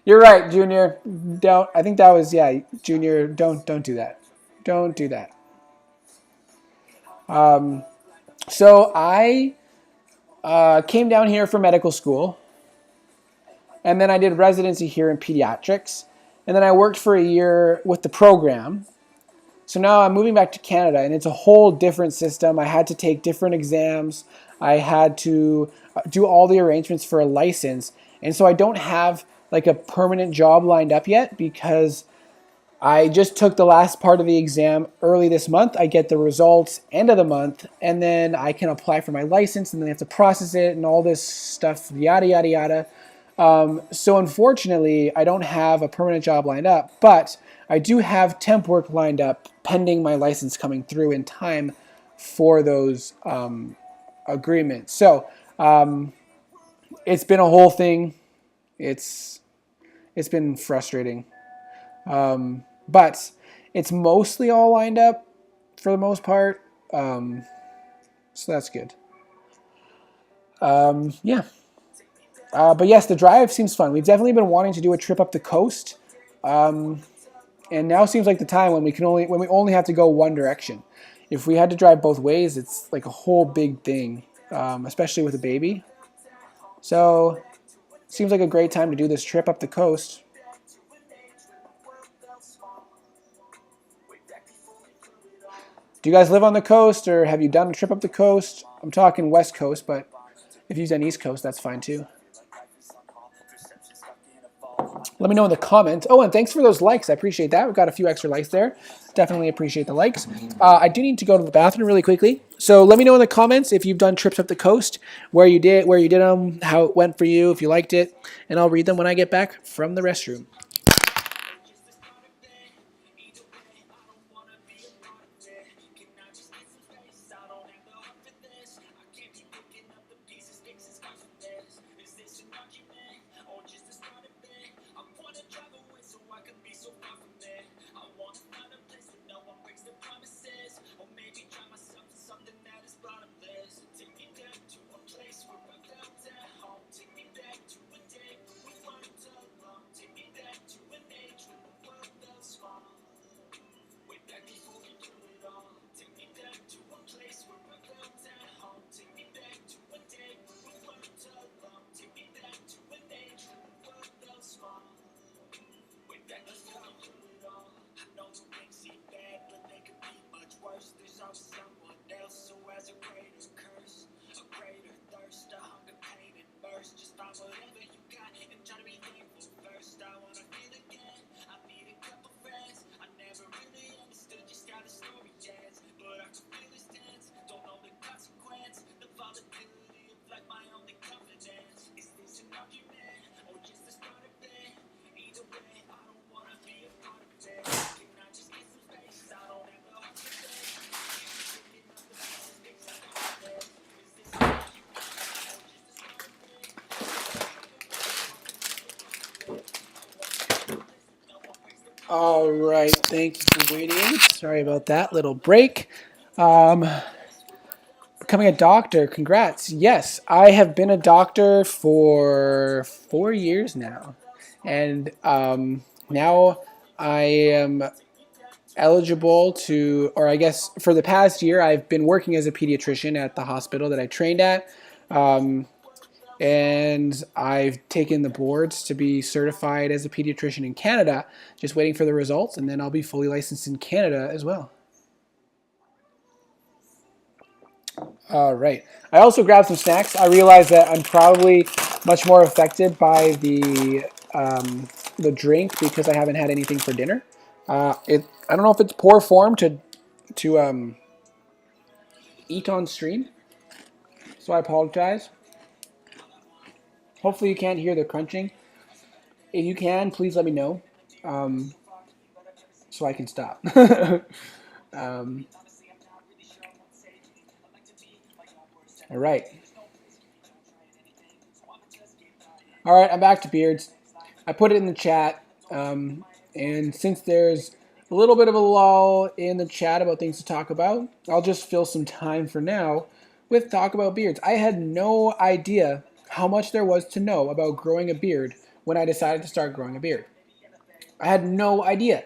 You're right, Junior. Don't. I think that was, yeah, Junior. Don't do that. Don't do that. So I came down here for medical school, and then I did residency here in pediatrics, and then I worked for a year with the program. So now I'm moving back to Canada, and it's a whole different system. I had to take different exams. I had to do all the arrangements for a license, and so I don't have like a permanent job lined up yet because I just took the last part of the exam early this month. I get the results end of the month, and then I can apply for my license, and then I have to process it and all this stuff, yada, yada, yada. So unfortunately, I don't have a permanent job lined up, but I do have temp work lined up pending my license coming through in time for those agreements. So it's been a whole thing. It's been frustrating, but it's mostly all lined up for the most part. So that's good. Yeah. But yes, the drive seems fun. We've definitely been wanting to do a trip up the coast, and now seems like the time when we only have to go one direction. If we had to drive both ways, it's like a whole big thing, especially with a baby. So seems like a great time to do this trip up the coast. Do you guys live on the coast, or have you done a trip up the coast? I'm talking West Coast, but if you've done East Coast, that's fine too. Let me know in the comments. Oh, and thanks for those likes. I appreciate that. We've got a few extra likes there. Definitely appreciate the likes. I do need to go to the bathroom really quickly. So let me know in the comments if you've done trips up the coast, where you did them, how it went for you, if you liked it, and I'll read them when I get back from the restroom. All right, thank you for waiting. Sorry about that little break. Becoming a doctor, congrats. Yes, I have been a doctor for 4 years now. And now I am eligible to, or I guess for the past year, I've been working as a pediatrician at the hospital that I trained at. And I've taken the boards to be certified as a pediatrician in Canada, just waiting for the results, and then I'll be fully licensed in Canada as well. All right. I also grabbed some snacks. I realize that I'm probably much more affected by the drink because I haven't had anything for dinner. I don't know if it's poor form to eat on stream, so I apologize. Hopefully you can't hear the crunching. If you can, please let me know so I can stop. All right. All right, I'm back to beards. I put it in the chat, and since there's a little bit of a lull in the chat about things to talk about, I'll just fill some time for now with talk about beards. I had no idea how much there was to know about growing a beard when I decided to start growing a beard. I had no idea.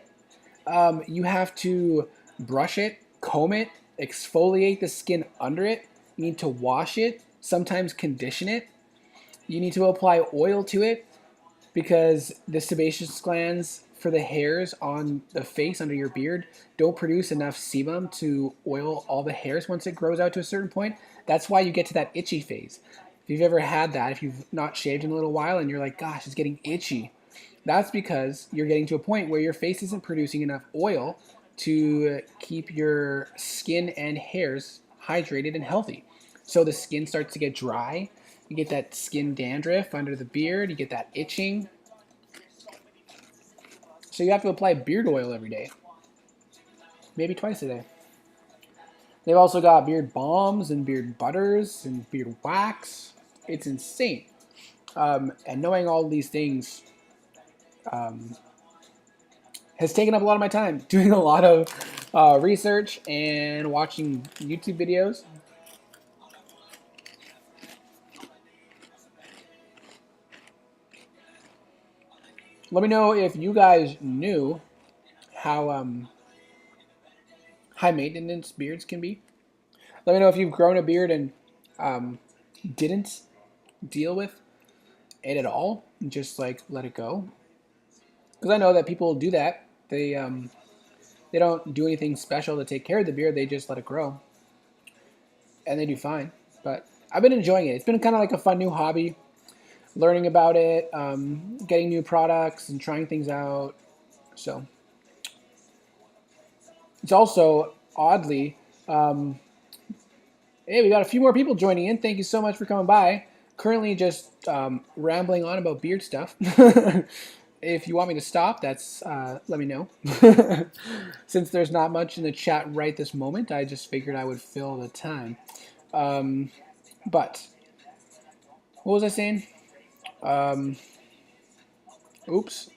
You have to brush it, comb it, exfoliate the skin under it. You need to wash it, sometimes condition it. You need to apply oil to it because the sebaceous glands for the hairs on the face under your beard don't produce enough sebum to oil all the hairs once it grows out to a certain point. That's why you get to that itchy phase. If you've ever had that, if you've not shaved in a little while and you're like, gosh, it's getting itchy, that's because you're getting to a point where your face isn't producing enough oil to keep your skin and hairs hydrated and healthy. So the skin starts to get dry. You get that skin dandruff under the beard. You get that itching. So So you have to apply beard oil every day. Maybe twice a day. They've also got beard balms and beard butters and beard wax. It's insane. And knowing all these things has taken up a lot of my time. Doing a lot of research and watching YouTube videos. Let me know if you guys knew how high maintenance beards can be. Let me know if you've grown a beard and didn't deal with it at all and just like let it go. Because I know that people do that. They don't do anything special to take care of the beard. They just let it grow, and they do fine. But I've been enjoying it. It's been kind of like a fun new hobby, learning about it, getting new products, and trying things out. So it's also oddly, hey, we got a few more people joining in. Thank you so much for coming by. Currently just rambling on about beard stuff. If you want me to stop, that's let me know. Since there's not much in the chat right this moment, I just figured I would fill the time. But what was I saying? Oops.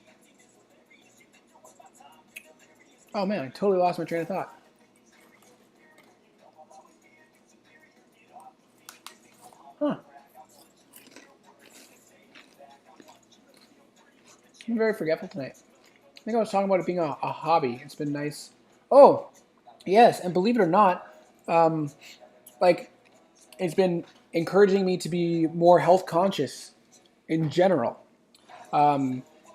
Oh man, I totally lost my train of thought. Huh. I'm very forgetful tonight. I think I was talking about it being a hobby. It's been nice. Oh, yes, and believe it or not, like, it's been encouraging me to be more health conscious in general.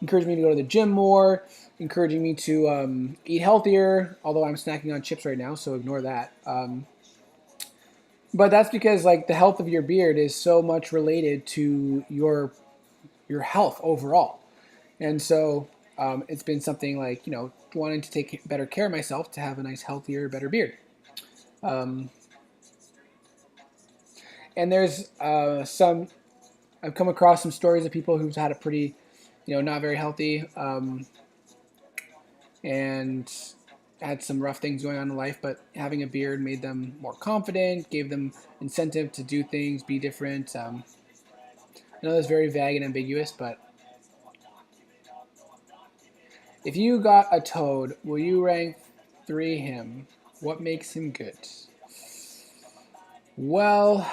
Encouraging me to go to the gym more, encouraging me to eat healthier, although I'm snacking on chips right now, so ignore that. But that's because like the health of your beard is so much related to your health overall. And so it's been something like, you know, wanting to take better care of myself to have a nice, healthier, better beard. And there's I've come across some stories of people who've had a pretty, you know, not very healthy and had some rough things going on in life, but having a beard made them more confident, gave them incentive to do things, be different. I know that's very vague and ambiguous, but if you got a toad, will you rank 3 him? What makes him good? Well,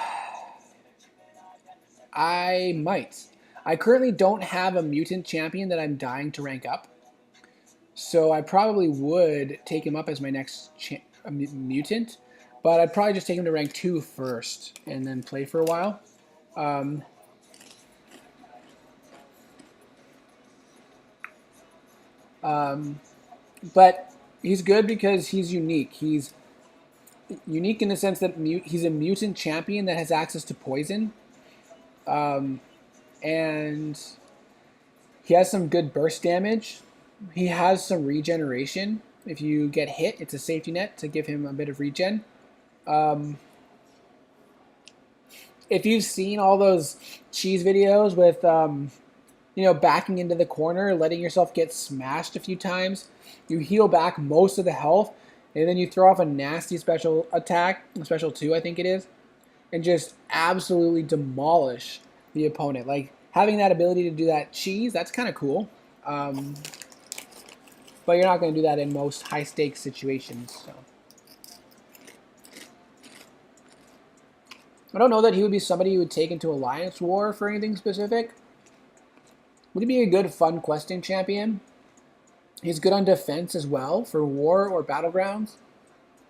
I might. I currently don't have a mutant champion that I'm dying to rank up, so I probably would take him up as my next mutant, but I'd probably just take him to rank 2 first and then play for a while. But he's good because he's unique. He's unique in the sense that he's a mutant champion that has access to poison. And he has some good burst damage. He has some regeneration. If you get hit, it's a safety net to give him a bit of regen. If you've seen all those cheese videos with, you know, backing into the corner, letting yourself get smashed a few times, you heal back most of the health, and then you throw off a nasty special attack, special 2 I think it is, and just absolutely demolish the opponent. Like, having that ability to do that cheese, that's kind of cool. But you're not going to do that in most high-stakes situations. So. I don't know that he would be somebody you would take into Alliance War for anything specific. Would he be a good fun questing champion? He's good on defense as well for war or battlegrounds.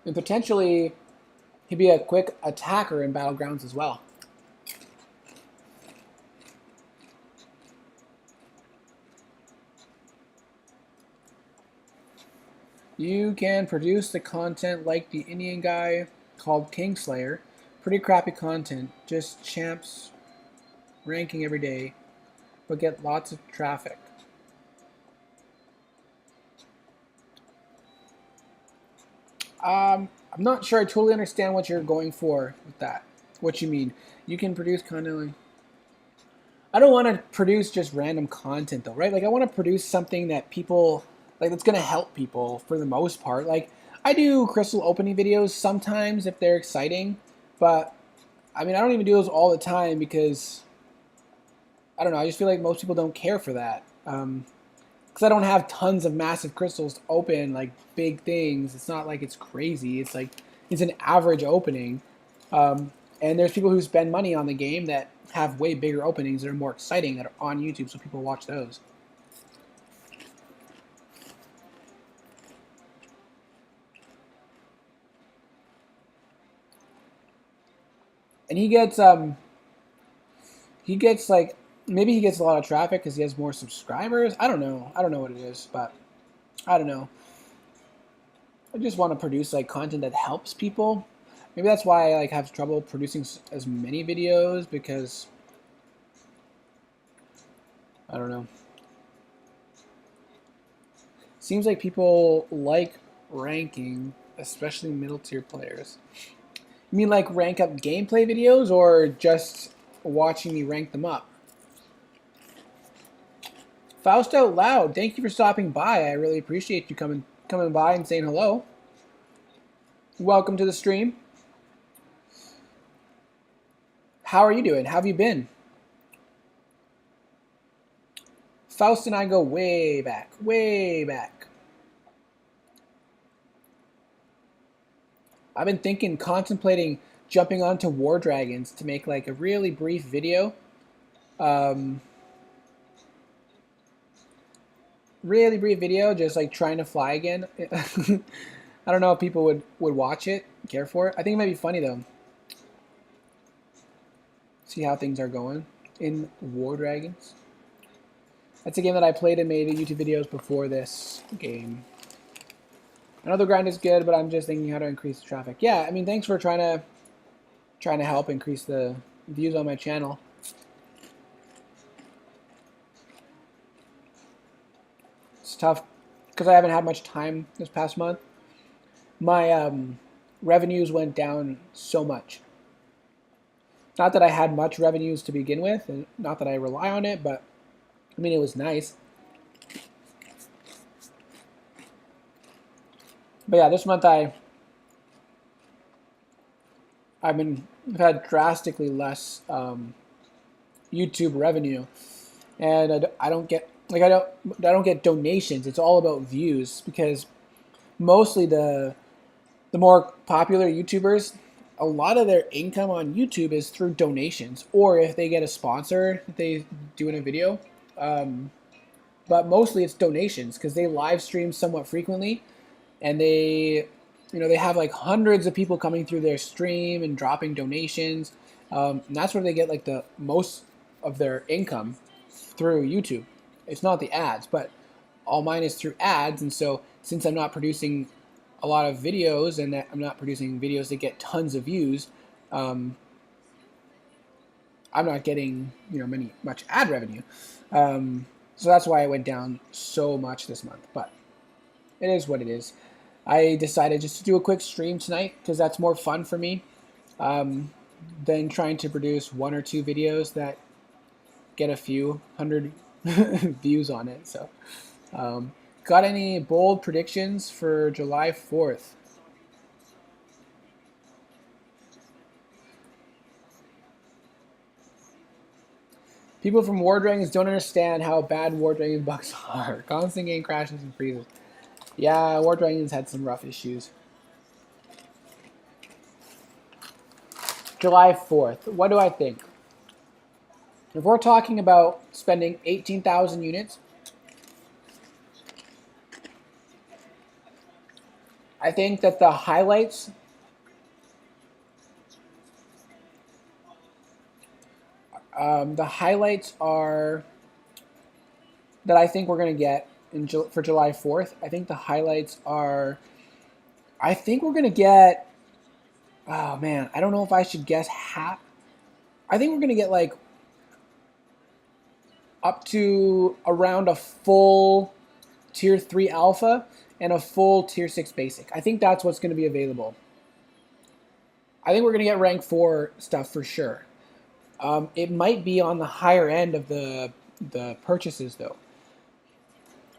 And potentially, he'd be a quick attacker in battlegrounds as well. You can produce the content like the Indian guy called Kingslayer. Pretty crappy content, just champs ranking every day, but get lots of traffic. I'm not sure I totally understand what you're going for with that. What you mean. You can produce content like... I don't want to produce just random content though, right? Like I want to produce something that people like that's gonna help people for the most part. Like I do crystal opening videos sometimes if they're exciting, but I mean I don't even do those all the time because I don't know. I just feel like most people don't care for that. Because I don't have tons of massive crystals to open, like big things. It's not like it's crazy. It's like it's an average opening. And there's people who spend money on the game that have way bigger openings that are more exciting that are on YouTube, so people watch those. And he gets like maybe he gets a lot of traffic because he has more subscribers. I don't know. I don't know what it is, but I don't know. I just want to produce like content that helps people. Maybe that's why I like have trouble producing as many videos because I don't know. Seems like people like ranking, especially middle tier players. You mean like rank up gameplay videos or just watching me rank them up? Faust Out Loud, thank you for stopping by. I really appreciate you coming by and saying hello. Welcome to the stream. How are you doing? How have you been? Faust and I go way back, way back. I've been contemplating jumping onto War Dragons to make like a really brief video. Really brief video, just like trying to fly again. I don't know if people would watch it, care for it. I think it might be funny though. See how things are going in War Dragons. That's a game that I played and made YouTube videos before this game. I know the grind is good, but I'm just thinking how to increase the traffic. Yeah, I mean, thanks for trying to help increase the views on my channel. It's tough because I haven't had much time this past month. My revenues went down so much. Not that I had much revenues to begin with, and not that I rely on it, but I mean, it was nice. But yeah, this month I've had drastically less YouTube revenue, and I don't get get donations. It's all about views because mostly the more popular YouTubers, a lot of their income on YouTube is through donations, or if they get a sponsor that they do in a video. But mostly it's donations because they live stream somewhat frequently, and they have like hundreds of people coming through their stream and dropping donations. And that's where they get like the most of their income through YouTube. It's not the ads, but all mine is through ads. And so since I'm not producing a lot of videos and that I'm not producing videos that get tons of views, I'm not getting much ad revenue. So that's why I went down so much this month. But it is what it is. I decided just to do a quick stream tonight because that's more fun for me than trying to produce one or two videos that get a few hundred views on it. So, got any bold predictions for July 4th? People from War Dragons don't understand how bad War Dragons bugs are. Constant game crashes and freezes. Yeah, War Dragons had some rough issues. July 4th. What do I think? If we're talking about spending 18,000 units, I think that the highlights are that I think we're going to get for July 4th. I think the highlights are, I think we're going to get, oh man, I don't know if I should guess half. I think we're going to get like up to around a full tier 3 alpha and a full tier 6 basic. I think that's what's going to be available. I think we're going to get rank 4 stuff for sure. It might be on the higher end of the purchases though.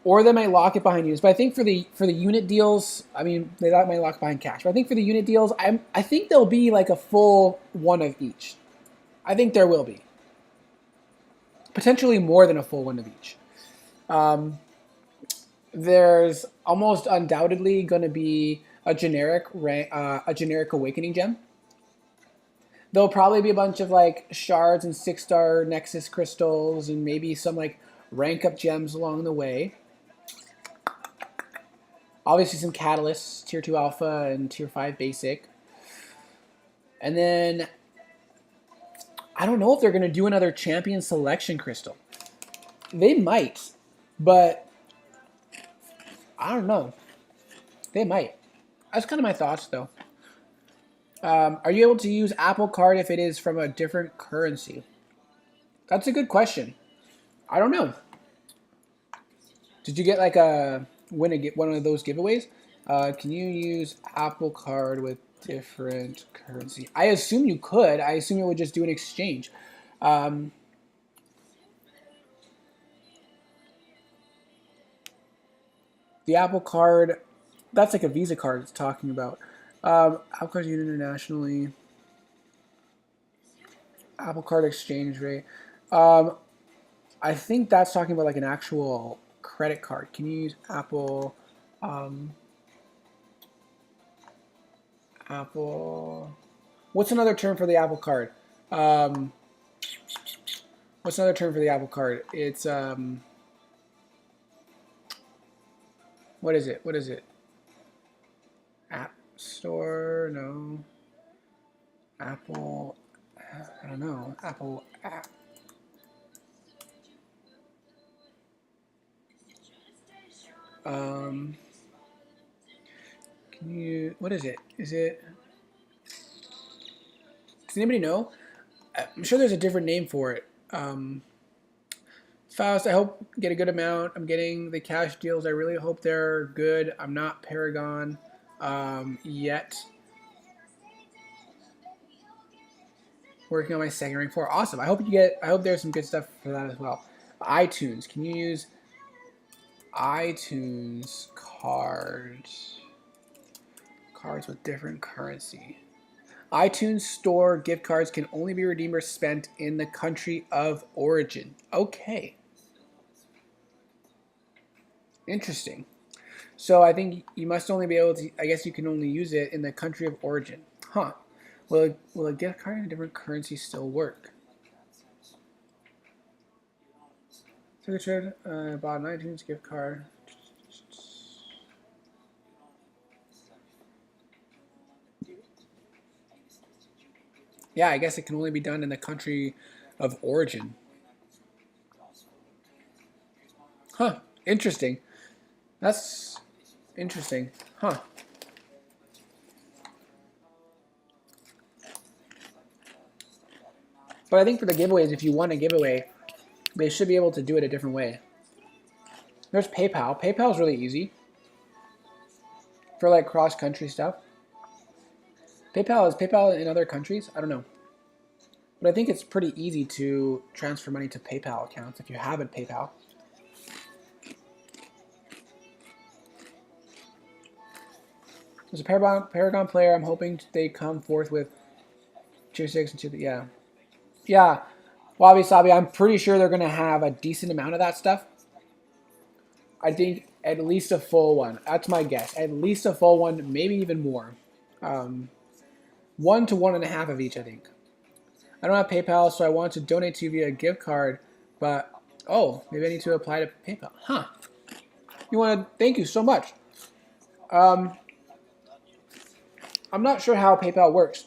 Or they might lock it behind units. But I think for the unit deals, I mean, they might lock behind cash. But I think for the unit deals, I think there'll be like a full one of each. I think there will be. Potentially more than a full one of each. There's almost undoubtedly going to be a generic awakening gem. There'll probably be a bunch of like shards and 6-star Nexus crystals and maybe some like rank up gems along the way. Obviously some catalysts, tier 2 alpha and tier 5 basic. And then I don't know if they're going to do another champion selection crystal. They might, but I don't know. They might. That's kind of my thoughts though. Are you able to use Apple Card if it is from a different currency? That's a good question. I don't know. Did you get like one of those giveaways? Can you use Apple Card with different currency? I assume you could. I assume it would just do an exchange. The Apple Card, that's like a Visa card it's talking about. Apple Card used internationally. Apple Card exchange rate. I think that's talking about like an actual credit card. Can you use Apple? Apple. What's another term for the Apple Card? What's another term for the Apple Card? It's what is it? What is it? App Store? No. Apple. I don't know. Apple app. Can you? What is it? Is it? Does anybody know? I'm sure there's a different name for it. Faust, I hope get a good amount. I'm getting the cash deals. I really hope they're good. I'm not Paragon yet. Working on my second rank 4. Awesome. I hope you get. I hope there's some good stuff for that as well. iTunes. Can you use iTunes cards with different currency? iTunes Store gift cards can only be redeemed or spent in the country of origin. Okay. Interesting. So I think you must only be able to, I guess you can only use it in the country of origin. Huh. Will a gift card in a different currency still work? Signature, bought an iTunes gift card. Yeah, I guess it can only be done in the country of origin. Huh. Interesting. That's interesting. Huh. But I think for the giveaways, if you want a giveaway, they should be able to do it a different way. There's PayPal. PayPal is really easy for like cross-country stuff. Is PayPal in other countries? I don't know. But I think it's pretty easy to transfer money to PayPal accounts if you have a PayPal. There's a Paragon player. I'm hoping they come forth with tier 6 and 2. Yeah. Yeah. Wabi Sabi, I'm pretty sure they're going to have a decent amount of that stuff. I think at least a full one. That's my guess. At least a full one, maybe even more. 1 to 1.5 of each, I think. I don't have PayPal, so I want to donate to you via gift card, but, oh, maybe I need to apply to PayPal. Huh. You want to, thank you so much. I'm not sure how PayPal works.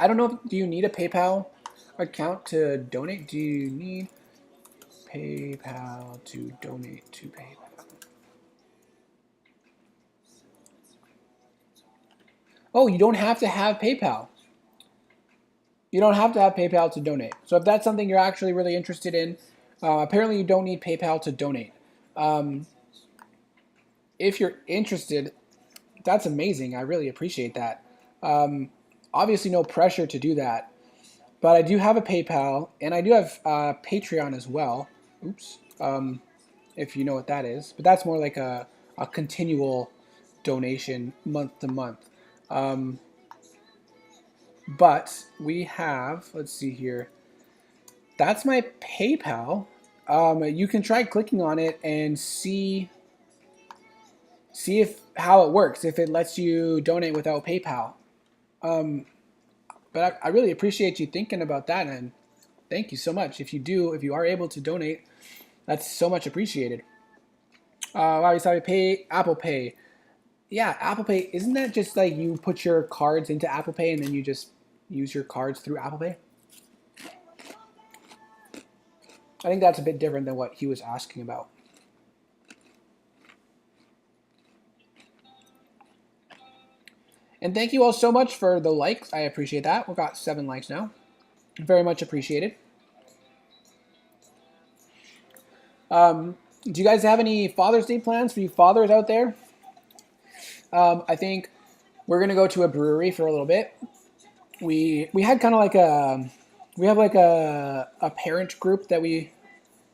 I don't know, do you need a PayPal account to donate? Do you need PayPal to donate to PayPal? Oh, you don't have to have PayPal. You don't have to have PayPal to donate. So if that's something you're actually really interested in, apparently you don't need PayPal to donate. If you're interested, that's amazing. I really appreciate that. Obviously no pressure to do that. But I do have a PayPal, and I do have Patreon as well. Oops. If you know what that is. But that's more like a continual donation month to month. But we have, let's see here. That's my PayPal. You can try clicking on it and see if how it works, if it lets you donate without PayPal. But I really appreciate you thinking about that, and thank you so much. If you are able to donate, that's so much appreciated. Wow, you saw me pay Apple Pay. Yeah, Apple Pay, isn't that just like you put your cards into Apple Pay and then you just use your cards through Apple Pay? I think that's a bit different than what he was asking about. And thank you all so much for the likes. I appreciate that. We've got 7 likes now. Very much appreciated. Do you guys have any Father's Day plans for you fathers out there? I think we're gonna go to a brewery for a little bit. We had kind of like we have like a parent group that we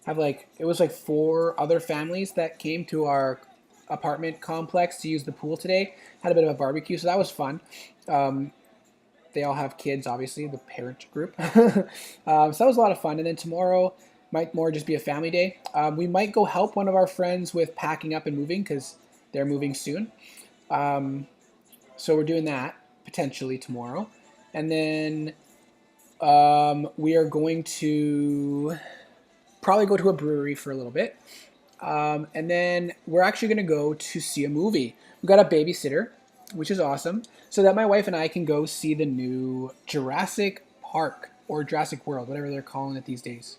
have, like it was like 4 other families that came to our apartment complex to use the pool today. Had a bit of a barbecue, so that was fun. They all have kids, obviously, the parent group. So that was a lot of fun. And then tomorrow might more just be a family day. We might go help one of our friends with packing up and moving because they're moving soon. So we're doing that potentially tomorrow. And then we are going to probably go to a brewery for a little bit. And then we're actually going to go to see a movie. We've got a babysitter, which is awesome, so that my wife and I can go see the new Jurassic Park or Jurassic World, whatever they're calling it these days.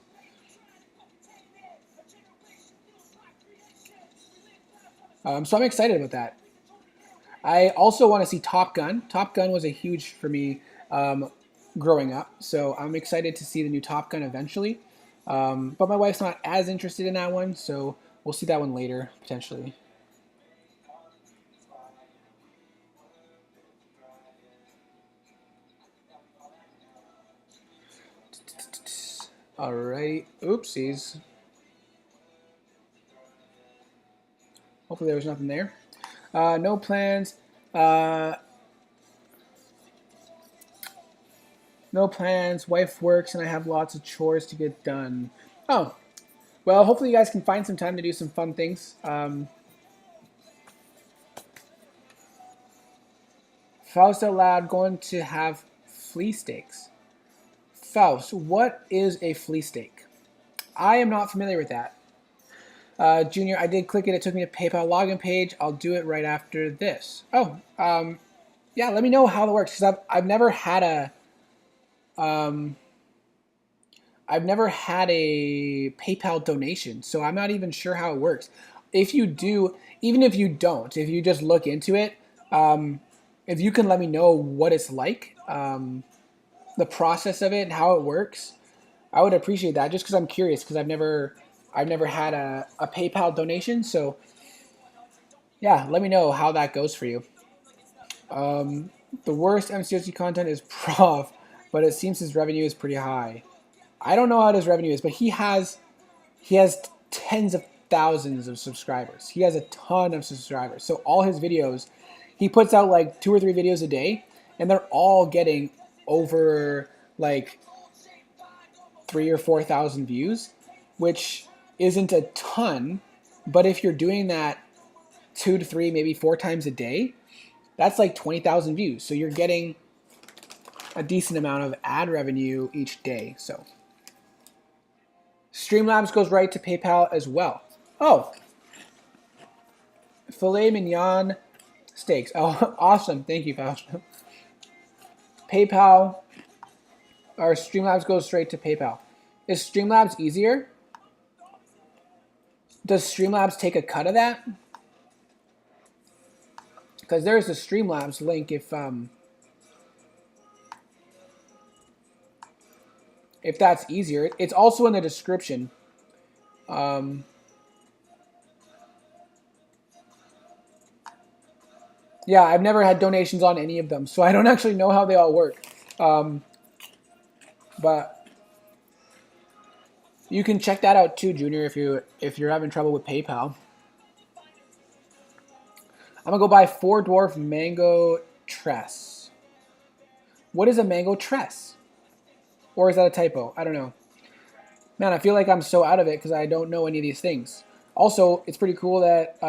So I'm excited about that. I also want to see Top Gun. Top Gun was a huge for me growing up, so I'm excited to see the new Top Gun eventually. But my wife's not as interested in that one, so we'll see that one later, potentially. Alrighty. Oopsies. Hopefully there was nothing there. No plans. No plans. Wife works and I have lots of chores to get done. Oh, well, hopefully you guys can find some time to do some fun things. Faust out loud going to have flea steaks. Faust, what is a flea steak? I am not familiar with that. Junior, I did click it. It took me to PayPal login page. I'll do it right after this. Oh, yeah. Let me know how that works because I've never had a PayPal donation, so I'm not even sure how it works. If you do, even if you don't, if you just look into it, if you can let me know what it's like, the process of it and how it works, I would appreciate that. Just because I'm curious, because I've never had a PayPal donation. So yeah, let me know how that goes for you. The worst MCOC content is Prof, but it seems his revenue is pretty high. I don't know how his revenue is, but he has tens of thousands of subscribers. He has a ton of subscribers. So all his videos, he puts out like 2 or 3 videos a day, and they're all getting over like 3,000 or 4,000 views, which isn't a ton, but if you're doing that 2 to 3, maybe 4 times a day, that's like 20,000 views. So you're getting a decent amount of ad revenue each day. So Streamlabs goes right to PayPal as well. Oh, filet mignon steaks. Oh, awesome. Thank you, Faust. PayPal, or Streamlabs goes straight to PayPal. Is Streamlabs easier? Does Streamlabs take a cut of that? Because there's a Streamlabs link if that's easier. It's also in the description. Yeah, I've never had donations on any of them, so I don't actually know how they all work. But you can check that out too, Junior, if you're having trouble with PayPal. I'm gonna go buy 4 dwarf mango tress. What is a mango tress? Or is that a typo? I don't know. Man, I feel like I'm so out of it because I don't know any of these things. Also, it's pretty cool that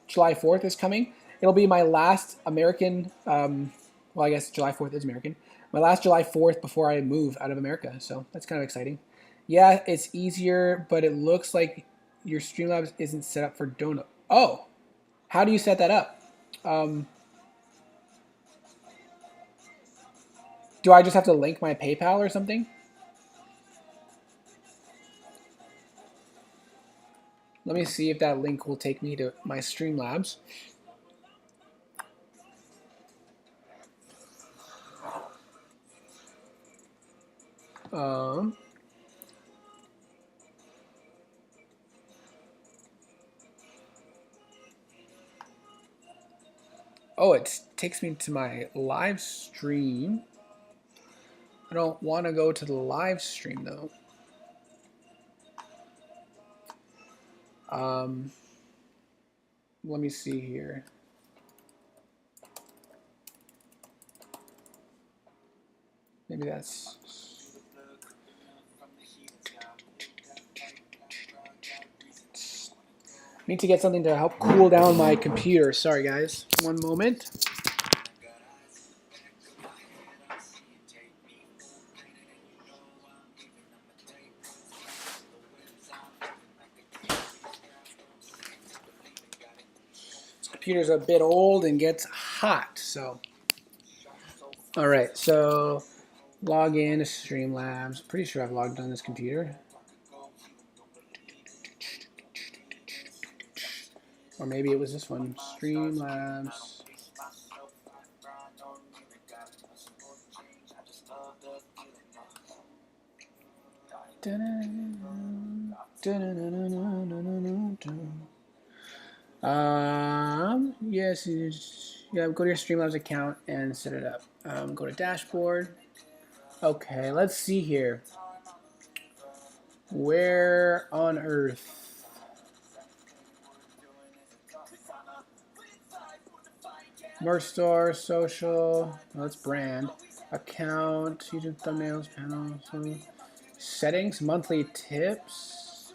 July 4th is coming. It'll be my last American, well, I guess July 4th is American. My last July 4th before I move out of America, so that's kind of exciting. Yeah, it's easier, but it looks like your Streamlabs isn't set up for donut. Oh, how do you set that up? Do I just have to link my PayPal or something? Let me see if that link will take me to my Streamlabs. Oh, it takes me to my live stream. I don't want to go to the live stream though. Let me see here. Maybe that's... Need to get something to help cool down my computer. Sorry guys, one moment. This computer's a bit old and gets hot, so. All right, so log in to Streamlabs. Pretty sure I've logged on this computer. Or maybe it was this one, Streamlabs. Yes, yeah, go to your Streamlabs account and set it up. Go to dashboard. Okay, let's see here. Where on earth? Merch store, social, that's brand, account, YouTube thumbnails, panel, settings, monthly tips,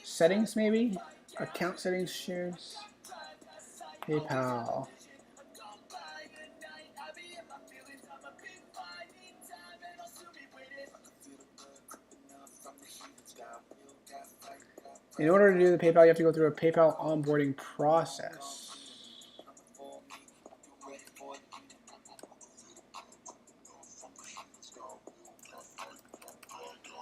settings maybe, account settings, shares, PayPal. In order to do the PayPal, you have to go through a PayPal onboarding process.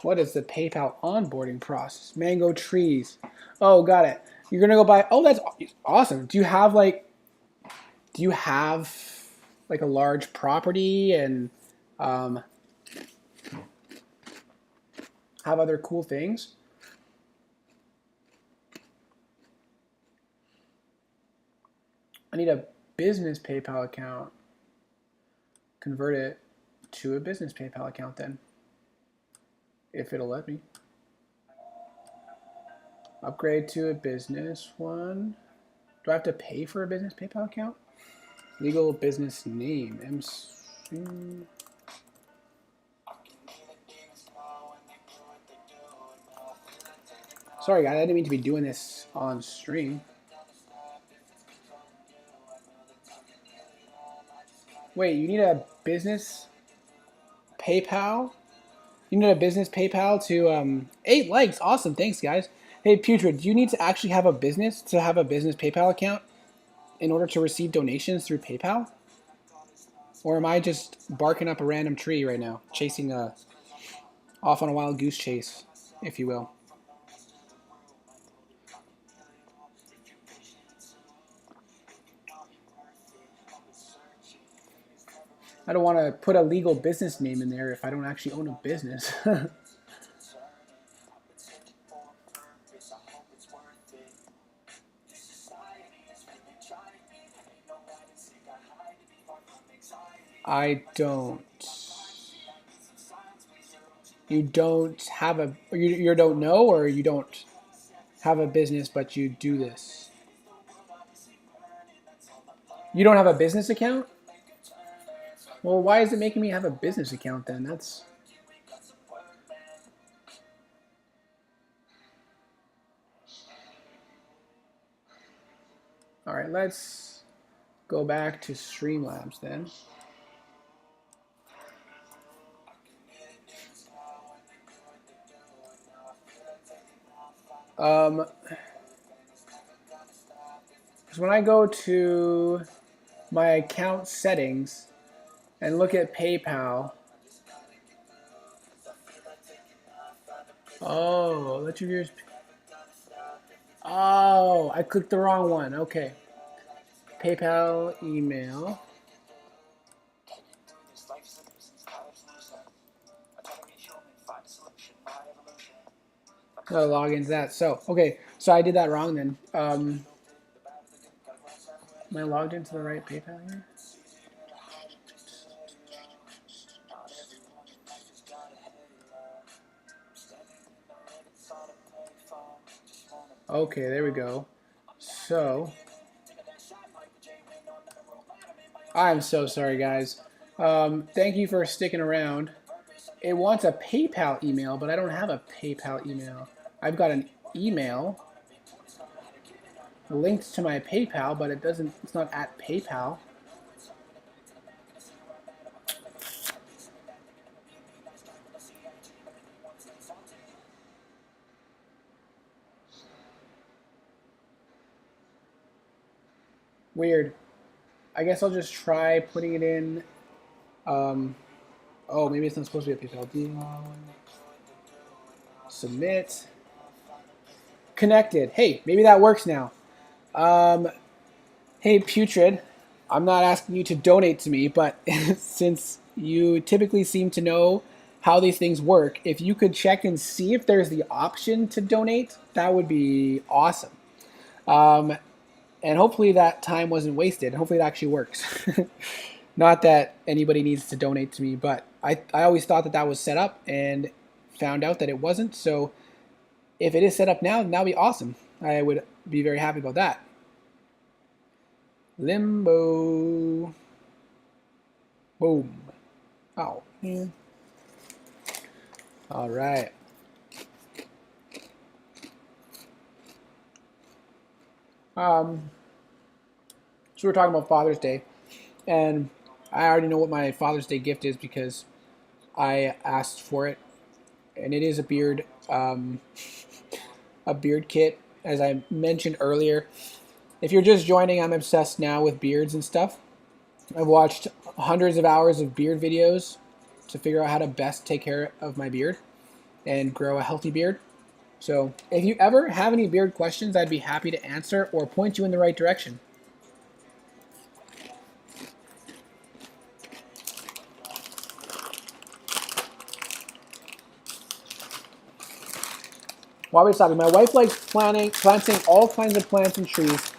What is the PayPal onboarding process? Mango trees. Oh, got it. You're gonna go buy. Oh, that's awesome. Do you have like a large property and have other cool things? I need a business PayPal account. Convert it to a business PayPal account then. If it'll let me. Upgrade to a business one. Do I have to pay for a business PayPal account? Legal business name. MC. Sorry guys, I didn't mean to be doing this on stream. Wait, you need a business PayPal? You need a business PayPal to 8 likes. Awesome, thanks guys. Hey Putrid, do you need to actually have a business to have a business PayPal account in order to receive donations through PayPal? Or am I just barking up a random tree right now, chasing off on a wild goose chase, if you will? I don't want to put a legal business name in there if I don't actually own a business. I don't. You don't have a, you don't know, or you don't have a business, but you do this. You don't have a business account? Well, why is it making me have a business account then? That's... All right, let's go back to Streamlabs then. Because when I go to my account settings and look at PayPal, oh, let your viewers. Oh, I clicked the wrong one. Okay. PayPal email. Gotta log into that. So, okay. So I did that wrong then. Am I logged into the right PayPal here? Okay, there we go. So, I'm so sorry, guys. Thank you for sticking around. It wants a PayPal email, but I don't have a PayPal email. I've got an email linked to my PayPal, but it's not at PayPal. Weird. I guess I'll just try putting it in. Oh, maybe it's not supposed to be a PayPal deal. Submit. Connected. Hey, maybe that works now. Hey, Putrid. I'm not asking you to donate to me, but since you typically seem to know how these things work, if you could check and see if there's the option to donate, that would be awesome. And hopefully that time wasn't wasted. Hopefully it actually works. Not that anybody needs to donate to me, but I always thought that that was set up and found out that it wasn't. So if it is set up now, that'd be awesome. I would be very happy about that. Limbo. Boom. Oh, man. All right. So we're talking about Father's Day, and I already know what my Father's Day gift is because I asked for it, and it is a beard kit. As I mentioned earlier, if you're just joining, I'm obsessed now with beards and stuff. I've watched hundreds of hours of beard videos to figure out how to best take care of my beard and grow a healthy beard. So if you ever have any beard questions, I'd be happy to answer or point you in the right direction. While we're stopping, my wife likes planting all kinds of plants and trees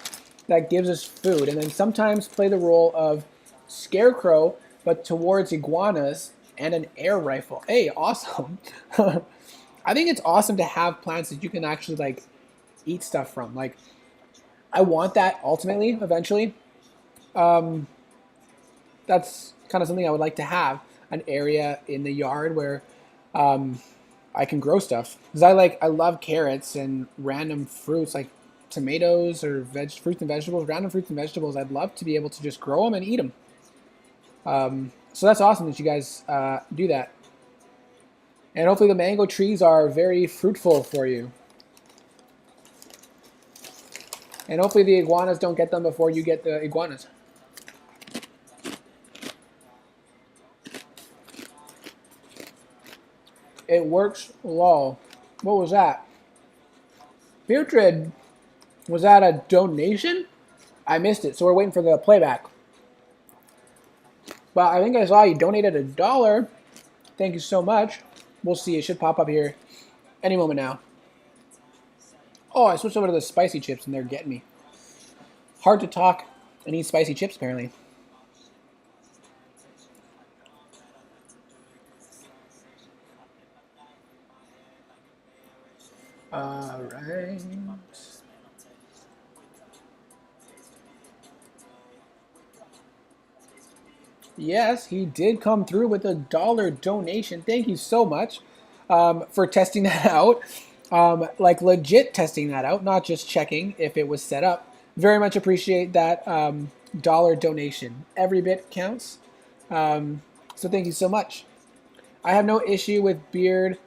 that gives us food, and then sometimes play the role of scarecrow, but towards iguanas and an air rifle. Hey, awesome. I think it's awesome to have plants that you can actually like eat stuff from. Like, I want that ultimately, eventually. That's kind of something I would like to have, an area in the yard where I can grow stuff. Because I love carrots and random fruits like tomatoes or fruits and vegetables. Random fruits and vegetables, I'd love to be able to just grow them and eat them. So that's awesome that you guys do that. And hopefully the mango trees are very fruitful for you. And hopefully the iguanas don't get them before you get the iguanas. It works, lol. What was that? Putrid, was that a donation? I missed it, so we're waiting for the playback. But I think I saw you donated $1. Thank you so much. We'll see. It should pop up here any moment now. Oh, I switched over to the spicy chips, and they're getting me. Hard to talk and eat spicy chips, apparently. All right. Yes, he did come through with a dollar donation. Thank you so much for testing that out. Like legit testing that out, not just checking if it was set up. Very much appreciate that dollar donation. Every bit counts. So thank you so much. I have no issue with beard,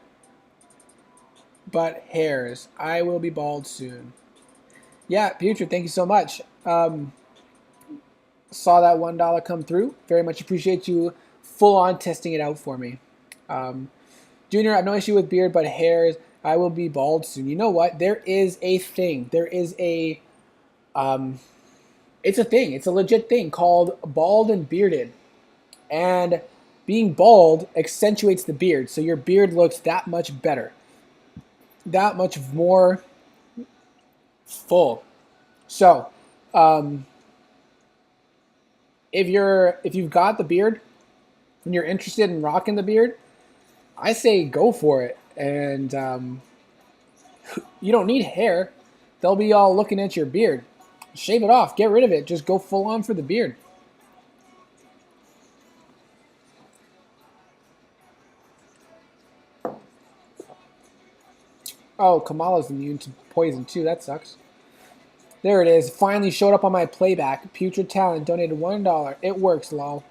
but hairs. I will be bald soon. Yeah, Putrid, thank you so much. Saw that $1 come through. Very much appreciate you full on testing it out for me. Junior, I have no issue with beard, but hairs. I will be bald soon. You know what? There is a thing. There is a, it's a thing. It's a legit thing called bald and bearded. And being bald accentuates the beard. So your beard looks that much better. That much more full. So, if you've got the beard and you're interested in rocking the beard, I say go for it. And you don't need hair. They'll be all looking at your beard. Shave it off. Get rid of it. Just go full on for the beard. Oh, Kamala's immune to poison too. That sucks. There it is. Finally showed up on my playback. Putrid Talent donated $1. It works, lol.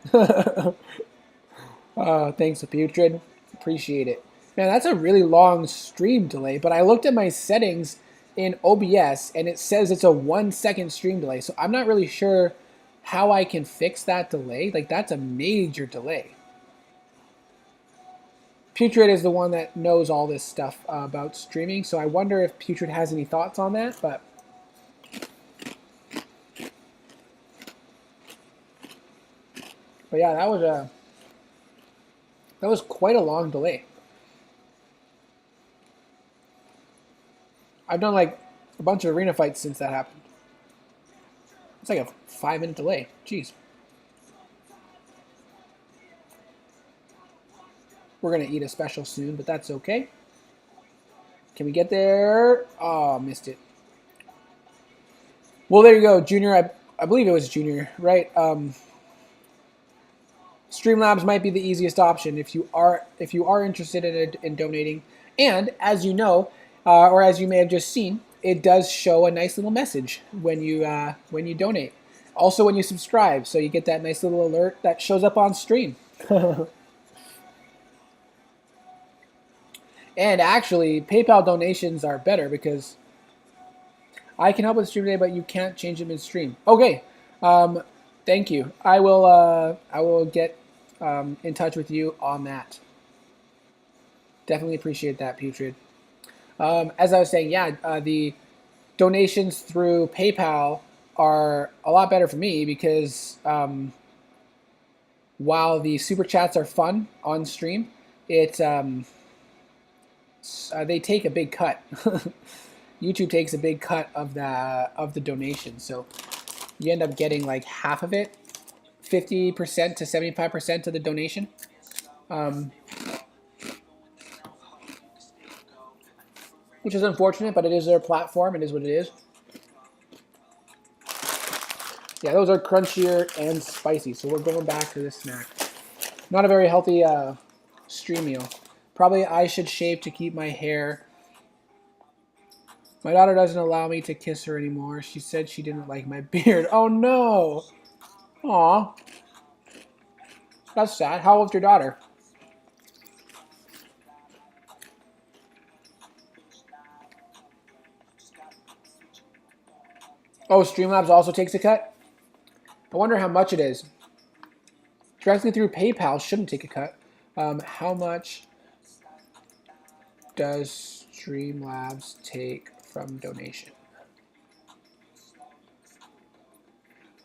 Thanks, Putrid. Appreciate it. Man, that's a really long stream delay, but I looked at my settings in OBS and it says it's a 1 second stream delay. So I'm not really sure how I can fix that delay. Like, that's a major delay. Putrid is the one that knows all this stuff about streaming, so I wonder if Putrid has any thoughts on that, but yeah, that was quite a long delay. I've done like a bunch of arena fights since that happened. It's like a 5-minute delay. Jeez. We're going to eat a special soon, but that's okay. Can we get there? Oh, missed it. Well, there you go, Junior. I believe it was Junior, right? Streamlabs might be the easiest option if you are interested in donating. And as you know, or as you may have just seen, it does show a nice little message when you donate. Also, when you subscribe, so you get that nice little alert that shows up on stream. And actually, PayPal donations are better because I can help with stream today, but you can't change them in stream. Okay, thank you. I will get in touch with you on that. Definitely appreciate that, Putrid. As I was saying, yeah, the donations through PayPal are a lot better for me because while the super chats are fun on stream, they take a big cut. YouTube takes a big cut of the donation, so you end up getting like half of it, 50% to 75% of the donation. Which is unfortunate, but it is their platform. It is what it is. Yeah, those are crunchier and spicy, so we're going back to this snack. Not a very healthy stream meal. Probably I should shave to keep my hair. My daughter doesn't allow me to kiss her anymore. She said she didn't like my beard. Oh no! Aw. That's sad. How old's your daughter? Oh, Streamlabs also takes a cut? I wonder how much it is. Directly through PayPal shouldn't take a cut. How much does Streamlabs take from donation?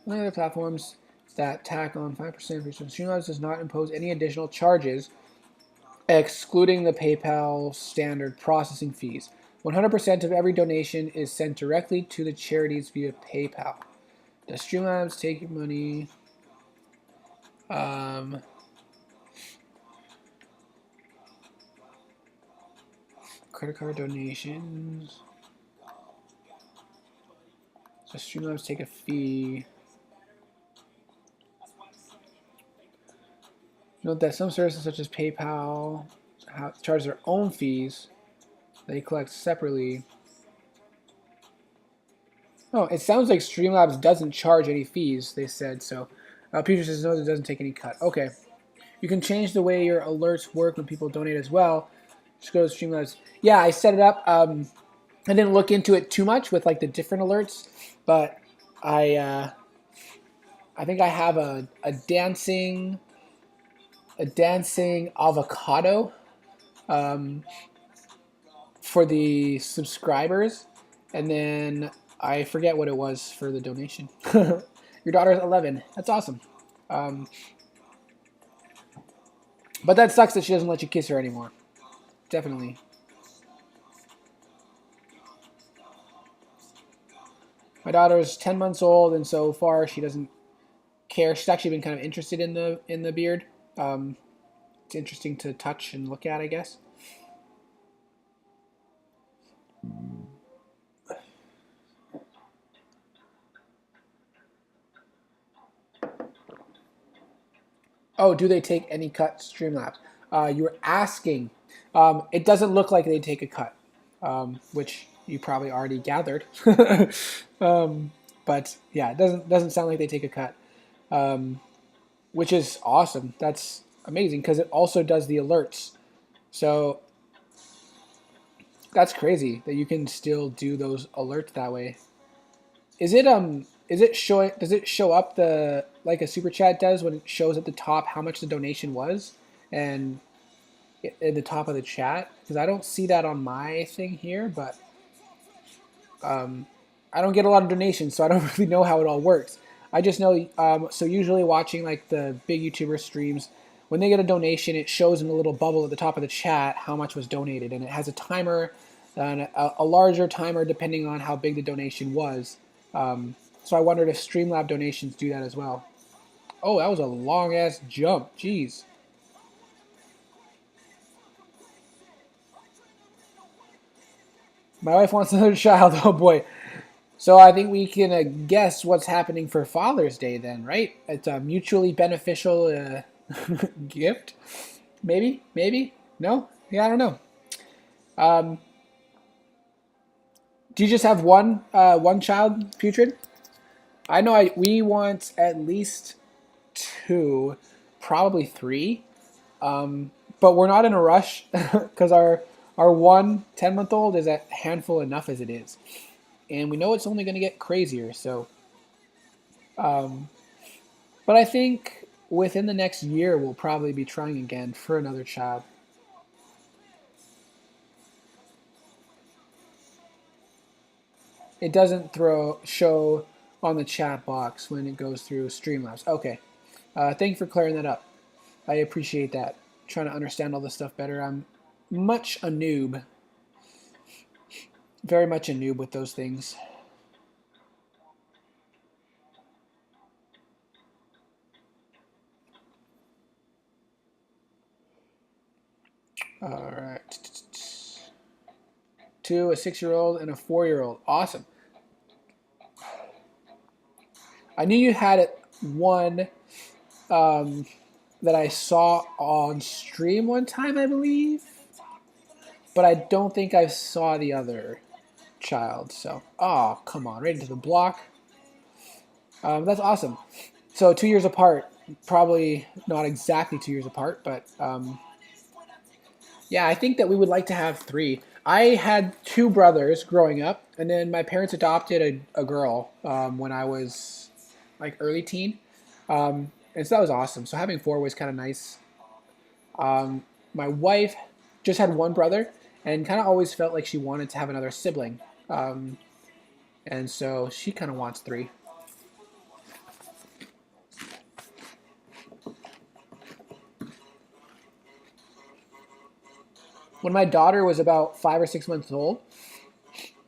One of the platforms that tack on 5% for Streamlabs does not impose any additional charges, excluding the PayPal standard processing fees. 100% of every donation is sent directly to the charities via PayPal. Does Streamlabs take money? Credit card donations. So Streamlabs take a fee. Note that some services such as PayPal charge their own fees. They collect separately. Oh, it sounds like Streamlabs doesn't charge any fees, they said. So Peter says no, it doesn't take any cut. Okay. You can change the way your alerts work when people donate as well. Just go to Streamlabs. Yeah, I set it up. I didn't look into it too much with like the different alerts, but I think I have a dancing avocado for the subscribers, and then I forget what it was for the donation. Your daughter is 11. That's awesome. But that sucks that she doesn't let you kiss her anymore. Definitely. My daughter is 10 months old, and so far she doesn't care. She's actually been kind of interested in the beard. It's interesting to touch and look at, I guess. Oh, do they take any cut, Streamlabs? You were asking. It doesn't look like they take a cut, which you probably already gathered. But yeah, it doesn't sound like they take a cut, which is awesome. That's amazing because it also does the alerts. So that's crazy that you can still do those alerts that way. Is it showing? Does it show up the like a super chat does when it shows at the top how much the donation was, and at the top of the chat? Because I don't see that on my thing here, but I don't get a lot of donations, so I don't really know how it all works. I just know. So usually watching like the big YouTuber streams, when they get a donation, it shows in a little bubble at the top of the chat how much was donated, and it has a timer, and a larger timer depending on how big the donation was. So I wondered if Streamlab donations do that as well. Oh, that was a long-ass jump. Jeez. My wife wants another child. Oh, boy. So I think we can guess what's happening for Father's Day then, right? It's a mutually beneficial gift. Maybe? Maybe? No? Yeah, I don't know. Do you just have one child, Putrid? I know we want at least 2, probably 3, but we're not in a rush because our 10-month-old is a handful enough as it is, and we know it's only going to get crazier. So, but I think within the next year we'll probably be trying again for another child. It doesn't show on the chat box when it goes through Streamlabs. Okay. Thank you for clearing that up. I appreciate that. Trying to understand all this stuff better. I'm much a noob. Very much a noob with those things. All right. 2, a 6-year-old, and a 4-year-old. Awesome. I knew you had one that I saw on stream one time, I believe, but I don't think I saw the other child. So, oh, come on, right into the block. That's awesome. So 2 years apart, probably not exactly 2 years apart, but yeah, I think that we would like to have 3. I had 2 brothers growing up, and then my parents adopted a girl when I was like early teen. And so that was awesome. So having 4 was kind of nice. My wife just had 1 brother and kind of always felt like she wanted to have another sibling. And so she kind of wants 3. When my daughter was about 5 or 6 months old,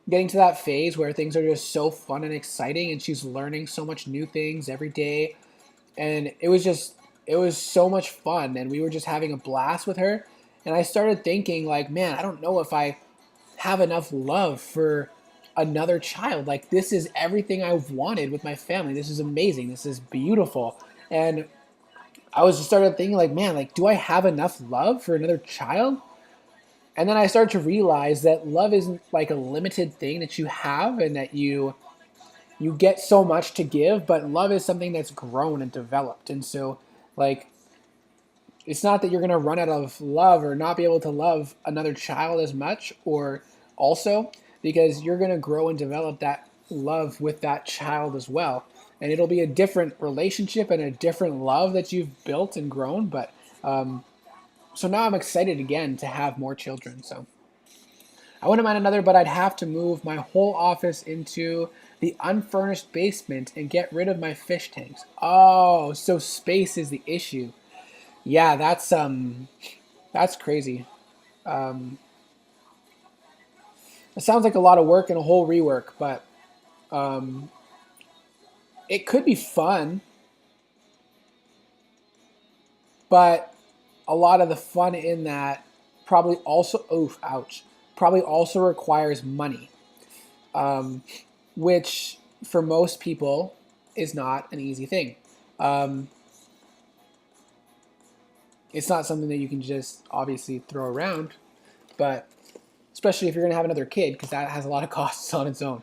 getting to that phase where things are just so fun and exciting and she's learning so much new things every day, and it was so much fun, and we were just having a blast with her. And I started thinking like, man, I don't know if I have enough love for another child. Like, this is everything I've wanted with my family. This is amazing. This is beautiful. And I was just started thinking like, man, like, do I have enough love for another child? And then I started to realize that love isn't like a limited thing that you have and that you get so much to give, but love is something that's grown and developed. And so, like, it's not that you're going to run out of love or not be able to love another child as much, or also because you're going to grow and develop that love with that child as well. And it'll be a different relationship and a different love that you've built and grown. But so now I'm excited again to have more children. So I wouldn't mind another, but I'd have to move my whole office into the unfurnished basement and get rid of my fish tanks. Oh, so space is the issue. Yeah, that's crazy. It sounds like a lot of work and a whole rework, but it could be fun. But a lot of the fun in that probably also, oof, ouch, probably also requires money, which for most people is not an easy thing. It's not something that you can just obviously throw around, but especially if you're going to have another kid, because that has a lot of costs on its own.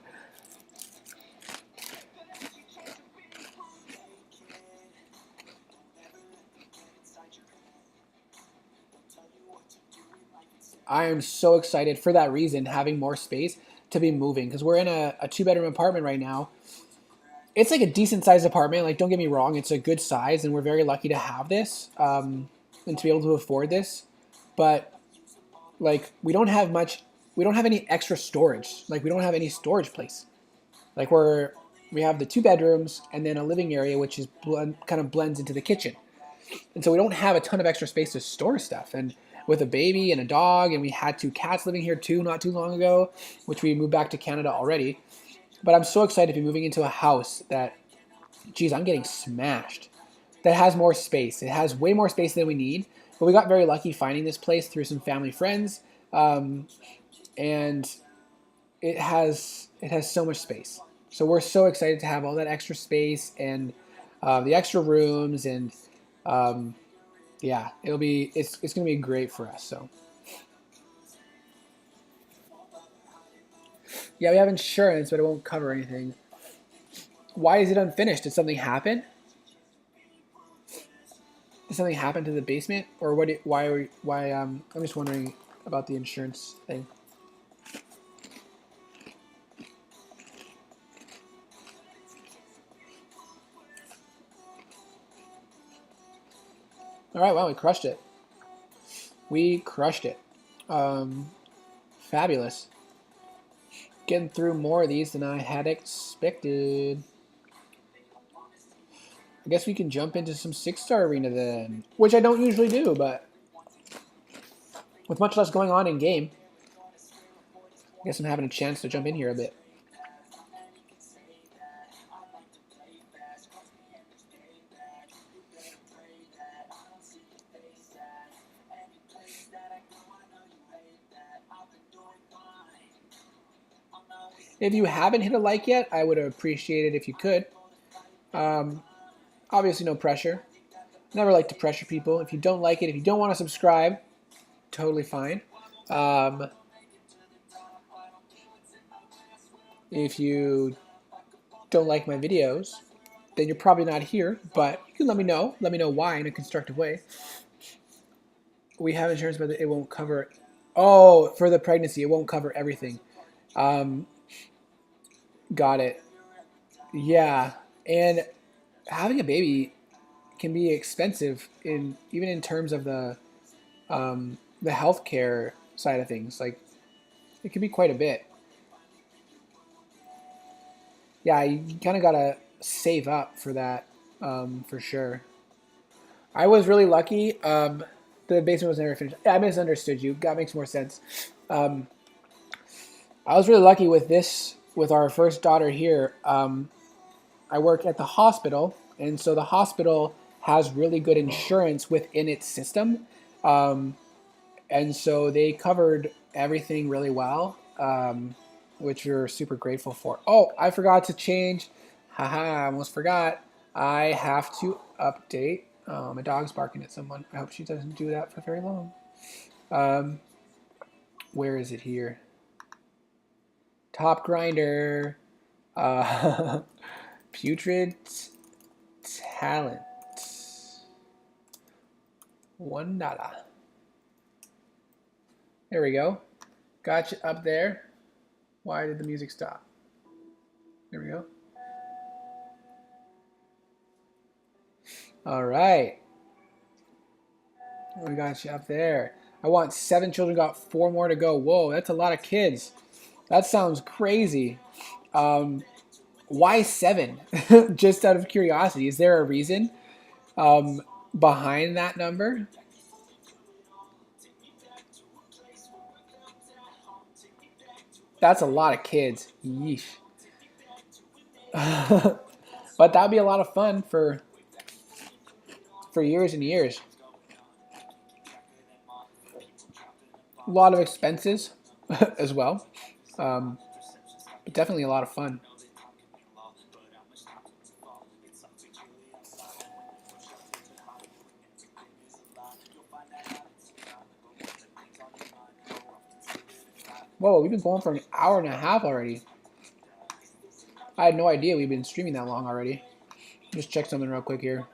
I am so excited for that reason, having more space to be moving, because we're in a 2-bedroom apartment right now. It's like a decent sized apartment. Like, don't get me wrong, it's a good size, and we're very lucky to have this and to be able to afford this. But like, we don't have much. We don't have any extra storage. Like, we don't have any storage place. Like, we have the 2 bedrooms and then a living area, which is kind of blends into the kitchen. And so we don't have a ton of extra space to store stuff. And with a baby and a dog, and we had 2 cats living here too not too long ago, which we moved back to Canada already. But I'm so excited to be moving into a house that, geez, I'm getting smashed, that has more space. It has way more space than we need. But we got very lucky finding this place through some family friends. And it has so much space. So we're so excited to have all that extra space and the extra rooms, and yeah, it's gonna be great for us. So yeah, we have insurance, but it won't cover anything. Why is it unfinished? Did something happen? Did something happen to the basement, or what? Why? I'm just wondering about the insurance thing. All right, well, we crushed it. We crushed it. Fabulous. Getting through more of these than I had expected. I guess we can jump into some 6-star arena then, which I don't usually do, but with much less going on in game, I guess I'm having a chance to jump in here a bit. If you haven't hit a like yet, I would appreciate it if you could. Obviously, no pressure. Never like to pressure people. If you don't like it, if you don't want to subscribe, totally fine. If you don't like my videos, then you're probably not here, but you can let me know. Let me know why in a constructive way. We have insurance, but it won't cover. Oh, for the pregnancy, it won't cover everything. Got it. Yeah, and having a baby can be expensive even in terms of the healthcare side of things. Like, it can be quite a bit. Yeah, you kind of gotta save up for that, for sure. I was really lucky. The basement was never finished. I misunderstood you. That makes more sense. I was really lucky with this, with our first daughter here. I work at the hospital, and so the hospital has really good insurance within its system. And so they covered everything really well. which we're super grateful for. Oh, I forgot to change. Haha, I almost forgot. I have to update. My dog's barking at someone. I hope she doesn't do that for very long. Where is it here? Top grinder. Putrid talent. $1. There we go. Got you up there. Why did the music stop? There we go. All right. We got you up there. I want 7 children, got 4 more to go. Whoa, that's a lot of kids. That sounds crazy. Why 7? Just out of curiosity. Is there a reason behind that number? That's a lot of kids. Yeesh. But that'd be a lot of fun for years and years. A lot of expenses as well. But definitely a lot of fun. Whoa, we've been going for an hour and a half already. I had no idea we've been streaming that long already. Just check something real quick here.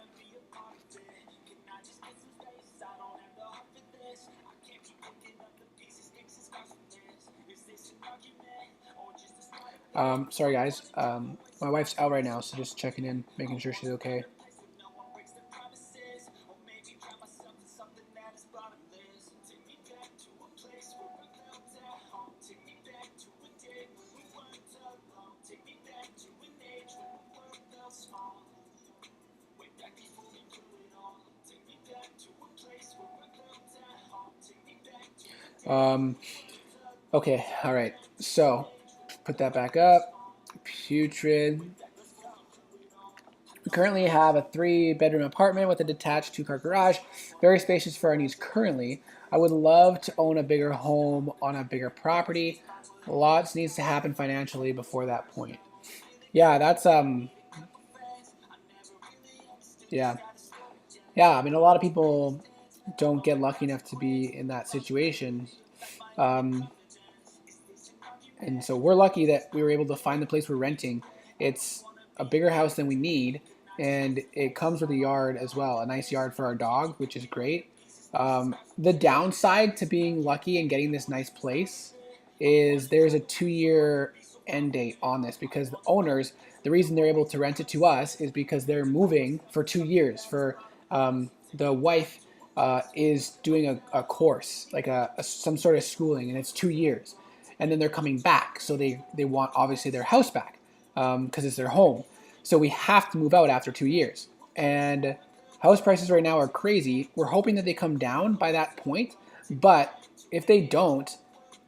Sorry guys, my wife's out right now, so just checking in, making sure she's okay. Okay, all right, so put that back up. Putrid. We currently have a 3-bedroom apartment with a detached 2-car garage. Very spacious for our needs currently. I would love to own a bigger home on a bigger property. Lots needs to happen financially before that point. Yeah, that's yeah. Yeah, I mean a lot of people don't get lucky enough to be in that situation. And so we're lucky that we were able to find the place we're renting. It's a bigger house than we need, and it comes with a yard as well, a nice yard for our dog, which is great. The downside to being lucky and getting this nice place is there's a 2-year end date on this because the owners, the reason they're able to rent it to us is because they're moving for 2 years. For the wife is doing a course, like some sort of schooling, and it's 2 years. And then they're coming back, so they want obviously their house back because it's their home. So we have to move out after 2 years. And house prices right now are crazy. We're hoping that they come down by that point, but if they don't,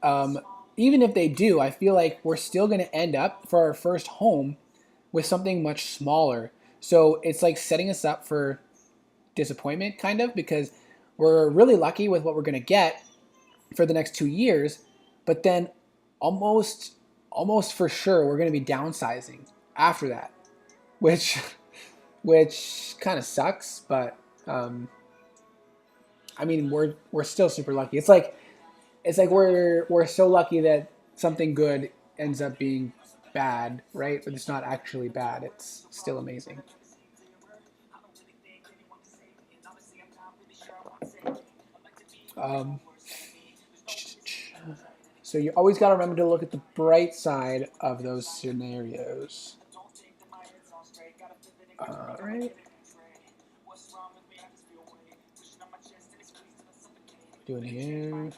even if they do, I feel like we're still going to end up for our first home with something much smaller. So it's like setting us up for disappointment, kind of, because we're really lucky with what we're going to get for the next 2 years, but then almost for sure we're going to be downsizing after that, which kind of sucks, but I mean we're still super lucky. It's like we're so lucky that something good ends up being bad, right? But it's not actually bad. It's still amazing. So you always got to remember to look at the bright side of those scenarios. All right. Doing here.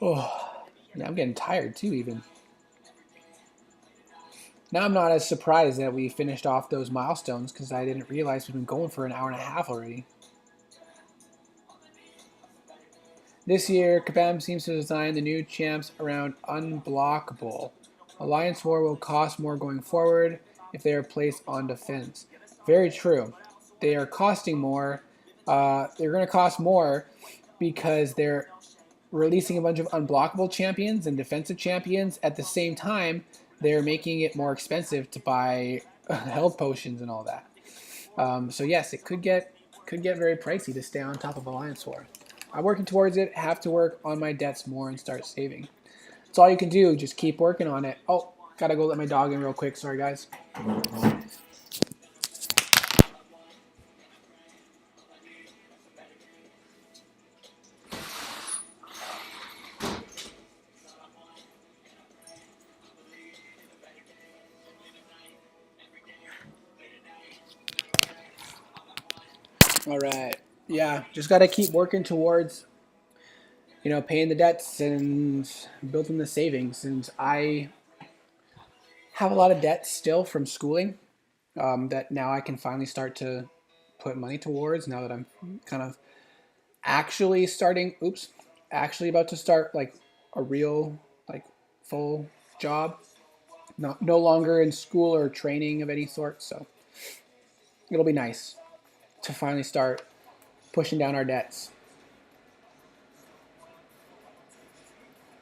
Oh, yeah, I'm getting tired too, even. Now I'm not as surprised that we finished off those milestones because I didn't realize we've been going for an hour and a half already. This year, Kabam seems to design the new champs around unblockable. Alliance War will cost more going forward if they are placed on defense. Very true. They are costing more They're going to cost more because they're releasing a bunch of unblockable champions and defensive champions. At the same time, they're making it more expensive to buy health potions and all that. So yes, it could get very pricey to stay on top of Alliance War. I'm working towards it. Have to work on my debts more and start saving. That's all you can do. Just keep working on it. Oh, gotta go let my dog in real quick. Sorry, guys. All right. Yeah, just gotta keep working towards, paying the debts and building the savings. And I have a lot of debt still from schooling that now I can finally start to put money towards now that I'm kind of actually starting, actually about to start like a real, like full job. No longer in school or training of any sort. So it'll be nice to finally start pushing down our debts.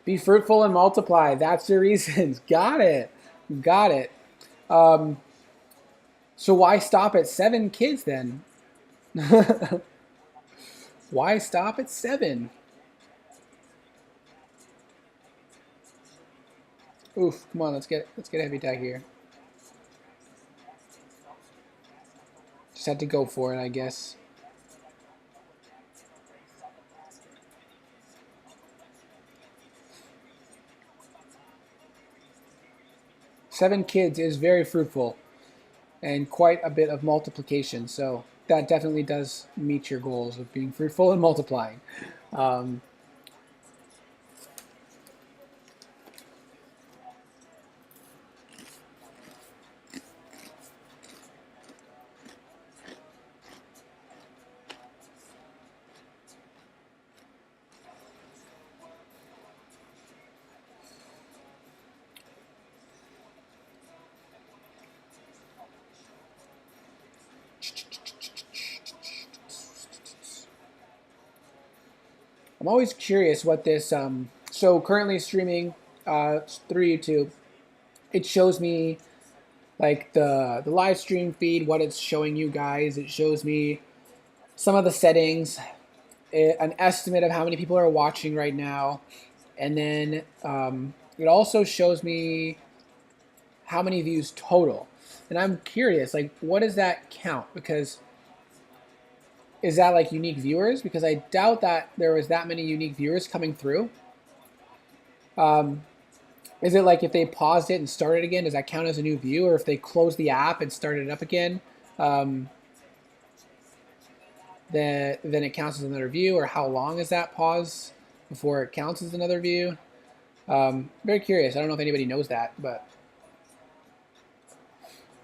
Be fruitful and multiply. That's the reasons. Got it. Got it. So why stop at 7 kids then? Why stop at 7? Oof, come on, let's get a heavy tag here. Just had to go for it, I guess. Seven kids is very fruitful and quite a bit of multiplication. So that definitely does meet your goals of being fruitful and multiplying. I'm always curious what this. So currently streaming through YouTube. It shows me like the live stream feed, what it's showing you guys. It shows me some of the settings, an estimate of how many people are watching right now, and then it also shows me how many views total. And I'm curious, like, what does that count? Because is that like unique viewers? Because I doubt that there was that many unique viewers coming through. Is it like if they paused it and started again, does that count as a new view? Or if they closed the app and started it up again, then it counts as another view? Or how long is that pause before it counts as another view? Very curious. I don't know if anybody knows that, but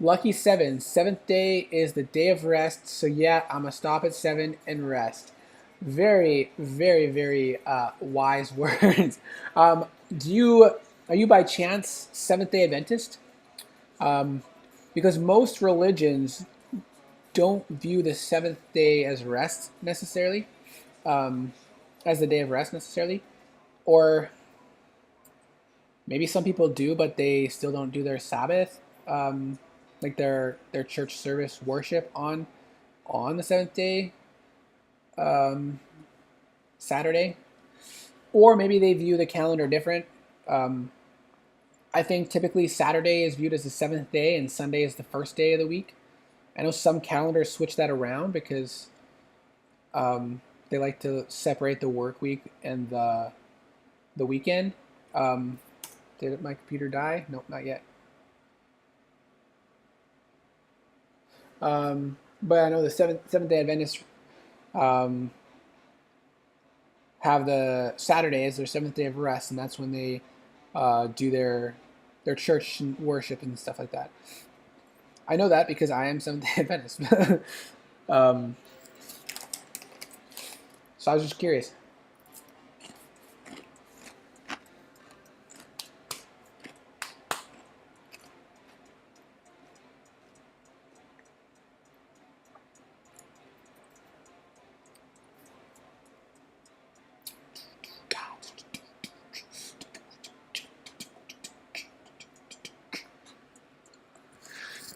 Lucky 7. 7th day is the day of rest. So yeah, I'm going to stop at 7 and rest. Very, very, very wise words. Are you by chance Seventh-day Adventist? Because most religions don't view the 7th day as rest necessarily, as the day of rest necessarily. Or maybe some people do, but they still don't do their Sabbath, like their church service worship on the 7th day, Saturday. Or maybe they view the calendar different. I think typically Saturday is viewed as the 7th day and Sunday is the first day of the week. I know some calendars switch that around because they like to separate the work week and the weekend. Did my computer die? Nope, not yet. But I know the Seventh-day Adventists have the Saturday as their 7th day of rest, and that's when they do their church worship and stuff like that. I know that because I am Seventh-day Adventist. So I was just curious.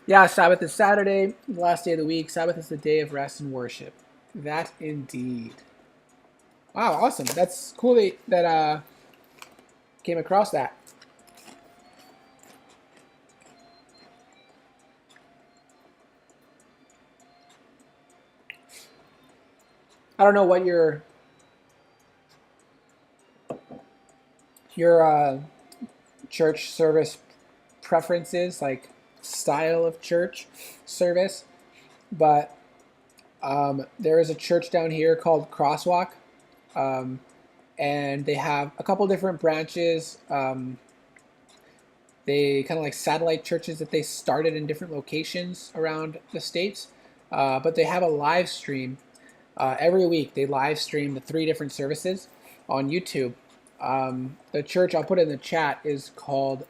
Yeah, Sabbath is Saturday, the last day of the week. Sabbath is the day of rest and worship. That indeed. Wow, awesome. That's cool that came across that. I don't know what your church service preferences, like style of church service, but there is a church down here called Crosswalk, um, and they have a couple different branches. They kind of like satellite churches that they started in different locations around the states, but they have a live stream every week. They live stream the 3 different services on YouTube. The church, I'll put it in the chat, is called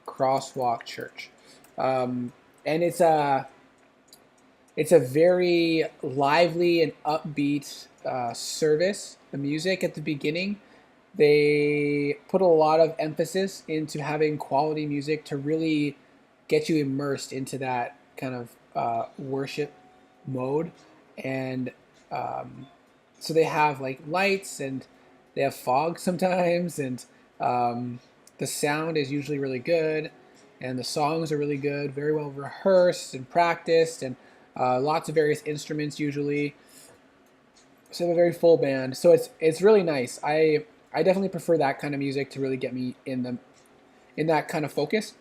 Crosswalk Church, and it's a very lively and upbeat service. The music at the beginning, they put a lot of emphasis into having quality music to really get you immersed into that kind of worship mode. And so they have like lights and they have fog sometimes, and the sound is usually really good, and the songs are really good, very well rehearsed and practiced, and lots of various instruments usually. So they have a very full band. So it's really nice. I definitely prefer that kind of music to really get me in that kind of focus.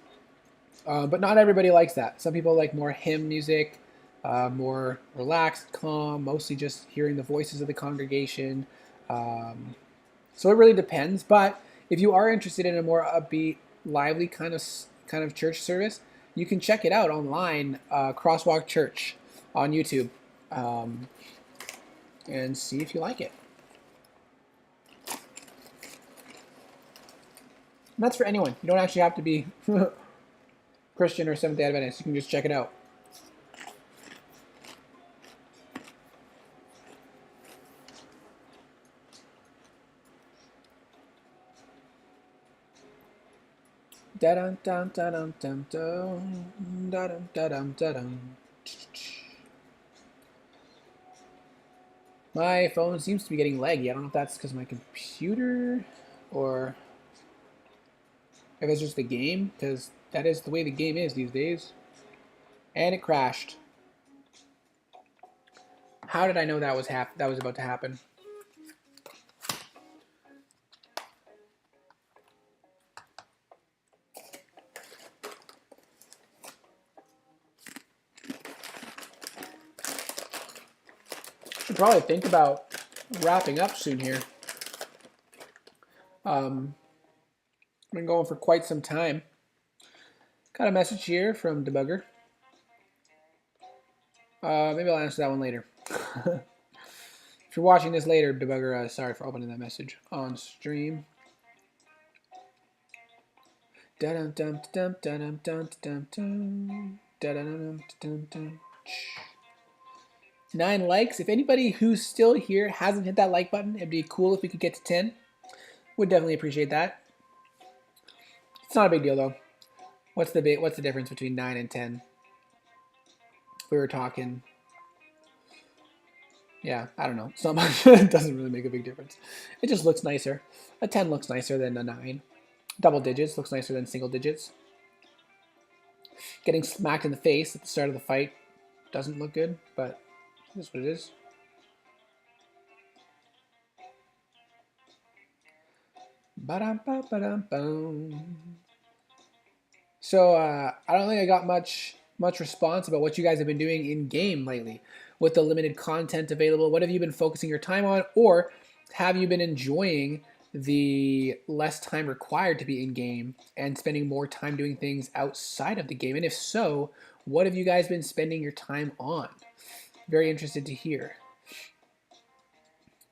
But not everybody likes that. Some people like more hymn music, more relaxed, calm, mostly just hearing the voices of the congregation. So it really depends. But if you are interested in a more upbeat, lively kind of church service, you can check it out online, Crosswalk Church on YouTube, and see if you like it. And that's for anyone. You don't actually have to be Christian or Seventh-day Adventist. You can just check it out. Da-dum, dum, da-dum, dum, dum, da-dum, da-dum, da-dum. My phone seems to be getting laggy. I don't know if that's because of my computer or if it's just the game, because that is the way the game is these days. And it crashed. How did I know that was about to happen? Should probably think about wrapping up soon here. I've been going for quite some time. Got a message here from Debugger. Maybe I'll answer that one later. If you're watching this later, Debugger, sorry for opening that message on stream. 9 likes. If anybody who's still here hasn't hit that like button, it'd be cool if we could get to 10. Would definitely appreciate that. It's not a big deal though. What's the difference between 9 and 10? If we were talking, yeah, I don't know. So much. It doesn't really make a big difference. It just looks nicer. A 10 looks nicer than a 9. Double digits looks nicer than single digits. Getting smacked in the face at the start of the fight doesn't look good, but that's what it is. So I don't think I got much response about what you guys have been doing in game lately with the limited content available. What have you been focusing your time on, or have you been enjoying the less time required to be in game and spending more time doing things outside of the game? And if so, what have you guys been spending your time on? Very interested to hear.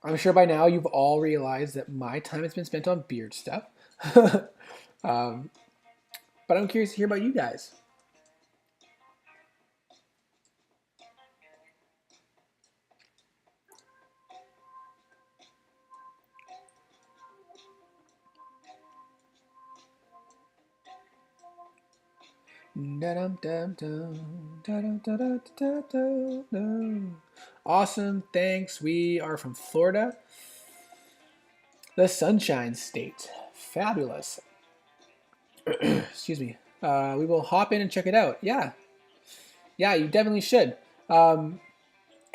I'm sure by now you've all realized that my time has been spent on beard stuff. But I'm curious to hear about you guys. Awesome, thanks. We are from Florida, the Sunshine State. Fabulous. Excuse me. We will hop in and check it out. Yeah, you definitely should. And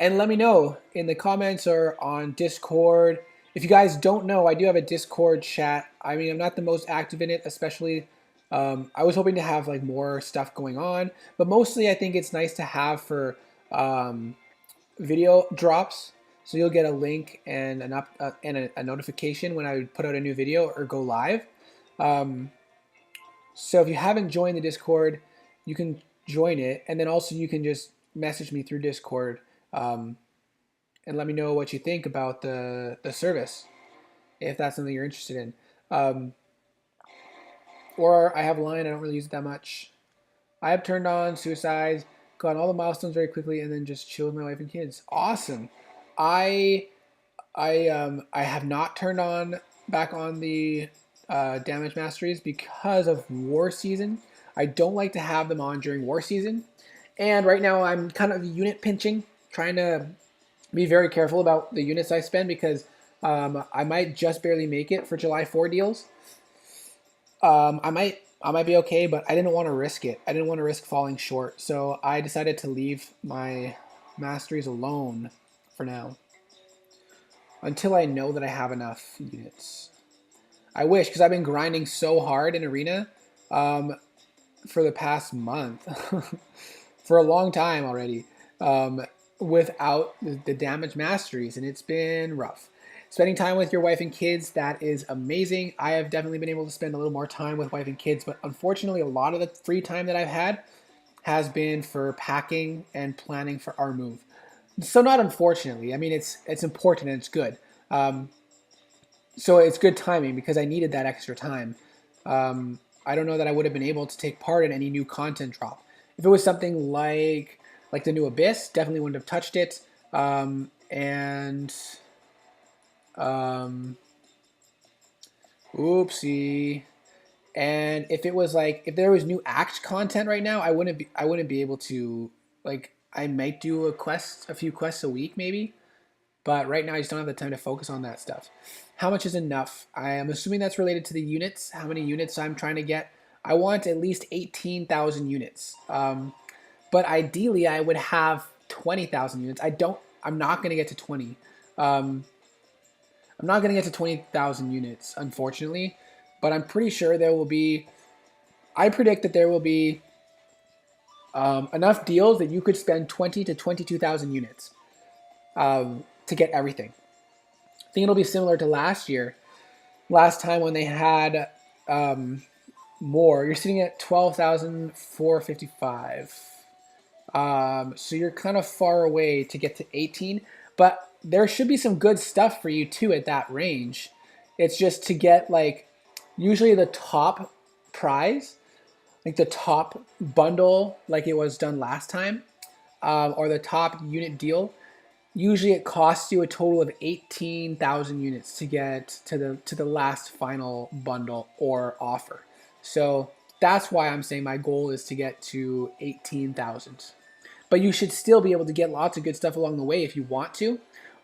let me know in the comments or on Discord. If you guys don't know, I do have a Discord chat. I mean, I'm not the most active in it, especially. I was hoping to have like more stuff going on, but mostly I think it's nice to have for video drops. So you'll get a link and a notification when I put out a new video or go live. So if you haven't joined the Discord, you can join it, and then also you can just message me through Discord and let me know what you think about the service, if that's something you're interested in. Or I have Line, I don't really use it that much. I have turned on suicides, gotten all the milestones very quickly, and then just chill with my wife and kids. Awesome. I have not turned back on the damage masteries because of war season. I don't like to have them on during war season. And right now I'm kind of unit pinching, trying to be very careful about the units I spend because I might just barely make it for July 4 deals. I might be okay, but I didn't want to risk it. I didn't want to risk falling short. So I decided to leave my masteries alone for now until I know that I have enough units. I wish, because I've been grinding so hard in Arena for the past month, for a long time already, without the damage masteries, and it's been rough. Spending time with your wife and kids, that is amazing. I have definitely been able to spend a little more time with wife and kids, but unfortunately a lot of the free time that I've had has been for packing and planning for our move. So not unfortunately, I mean it's important and it's good. So it's good timing because I needed that extra time. I don't know that I would have been able to take part in any new content drop. If it was something like the new Abyss, definitely wouldn't have touched it. Oopsie. And if it was if there was new act content right now, I wouldn't be able to I might do a few quests a week maybe. But right now I just don't have the time to focus on that stuff. How much is enough? I am assuming that's related to the units, how many units I'm trying to get. I want at least 18,000 units. But ideally I would have 20,000 units. I'm not going to get to 20. I'm not going to get to 20,000 units, unfortunately. But I'm pretty sure I predict that there will be enough deals that you could spend 20 to 22,000 units. To get everything. I think it'll be similar to last time when they had more. You're sitting at 12,455. So you're kind of far away to get to 18, but there should be some good stuff for you too at that range. It's just to get usually the top prize, the top bundle like it was done last time, or the top unit deal. Usually it costs you a total of 18,000 units to get to the last final bundle or offer. So that's why I'm saying my goal is to get to 18,000. But you should still be able to get lots of good stuff along the way if you want to.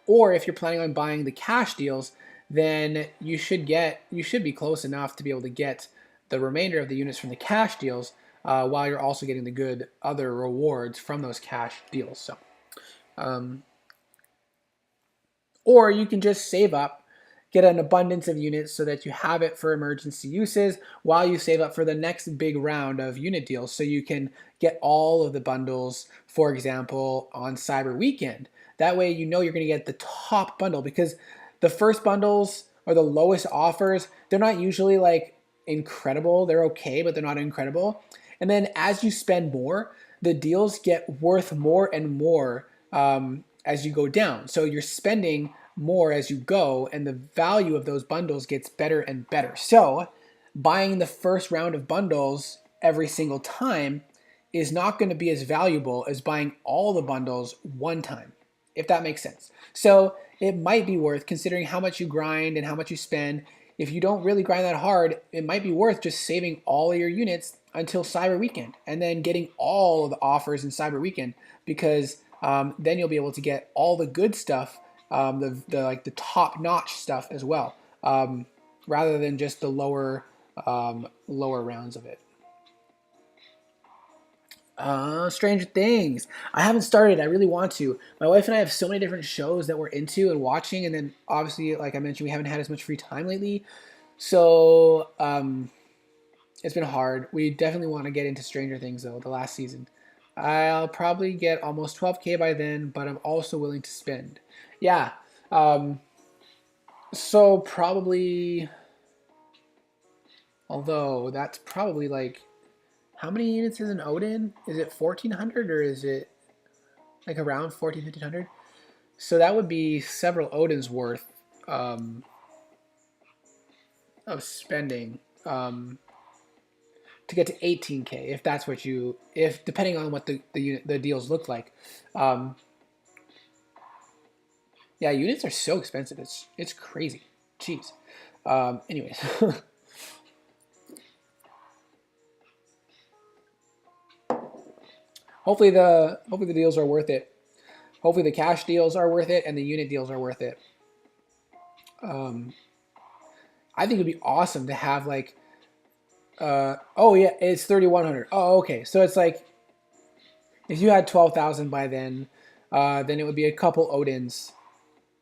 Or if you're planning on buying the cash deals, then you should be close enough to be able to get the remainder of the units from the cash deals while you're also getting the good other rewards from those cash deals. So or you can just save up, get an abundance of units so that you have it for emergency uses while you save up for the next big round of unit deals so you can get all of the bundles, for example, on Cyber Weekend. That way you know you're going to get the top bundle because the first bundles or the lowest offers, they're not usually incredible. They're okay, but they're not incredible. And then as you spend more, the deals get worth more and more as you go down. So you're spending more as you go, and the value of those bundles gets better and better. So buying the first round of bundles every single time is not going to be as valuable as buying all the bundles one time, if that makes sense. So it might be worth considering how much you grind and how much you spend. if you don't really grind that hard, it might be worth just saving all of your units until Cyber Weekend and then getting all of the offers in Cyber Weekend, because then you'll be able to get all the good stuff, the top notch stuff as well, rather than just the lower rounds of it. Stranger Things. I haven't started. I really want to. My wife and I have so many different shows that we're into and watching, and then obviously, like I mentioned, we haven't had as much free time lately. So it's been hard. We definitely want to get into Stranger Things though, the last season. I'll probably get almost 12K by then, but I'm also willing to spend. Yeah. So probably, although that's probably like, how many units is an Odin? Is it 1,400 or is it like around 1,400, 1,500? So that would be several Odins worth of spending to get to 18K, if that's what you, if depending on what the deals look like. Yeah, units are so expensive. It's crazy. Jeez. Anyways. Hopefully the deals are worth it. Hopefully the cash deals are worth it and the unit deals are worth it. I think it'd be awesome to have like, oh yeah, it's 3,100. Oh, okay. So it's like, if you had 12,000 by then it would be a couple Odins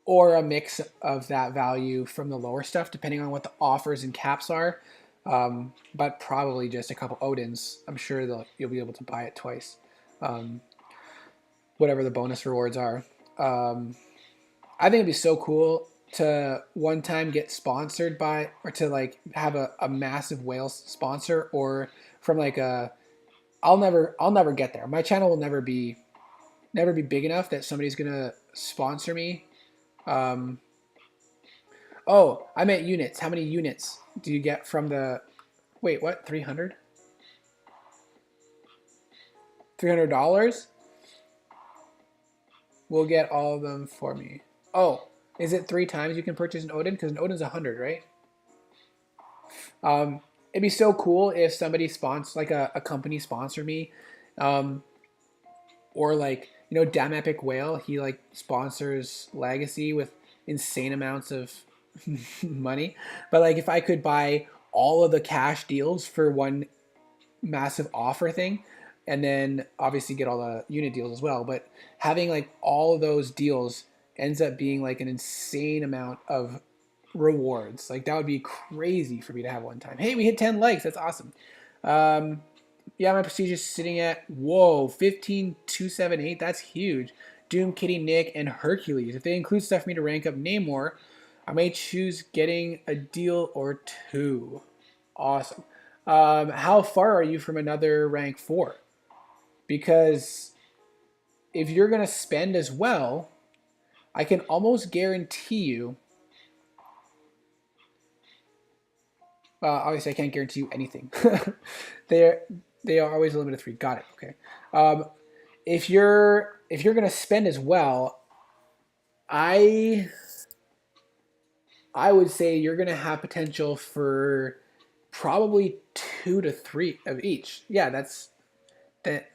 or a mix of that value from the lower stuff, depending on what the offers and caps are. But probably just a couple Odins. I'm sure you'll be able to buy it twice. Whatever the bonus rewards are. I think it'd be so cool to one time get sponsored by, or to like have a massive whale sponsor, or from like a, I'll never get there. My channel will never be big enough that somebody's gonna sponsor me. Oh, I meant units. How many units do you get from the, wait, what, 300? $300 will get all of them for me. Oh, is it 3 times you can purchase an Odin? Because an Odin's 100, right? It'd be so cool if somebody sponsors, like a company sponsor me, or like, you know, Damn Epic Whale, he like sponsors Legacy with insane amounts of money. But like if I could buy all of the cash deals for one massive offer thing, and then obviously get all the unit deals as well, but having like all of those deals ends up being like an insane amount of rewards. Like that would be crazy for me to have one time. Hey, we hit 10 likes. That's awesome. Yeah, my prestige is sitting at, whoa, 15,278. That's huge. Doom, Kitty, Nick, and Hercules. If they include stuff for me to rank up Namor, I may choose getting a deal or two. Awesome. How far are you from another rank 4? Because if you're going to spend as well, I can almost guarantee you, obviously I can't guarantee you anything. They are always a limited 3. Got it. Okay. If you're going to spend as well, I would say you're going to have potential for probably 2 to 3 of each. Yeah, that's that.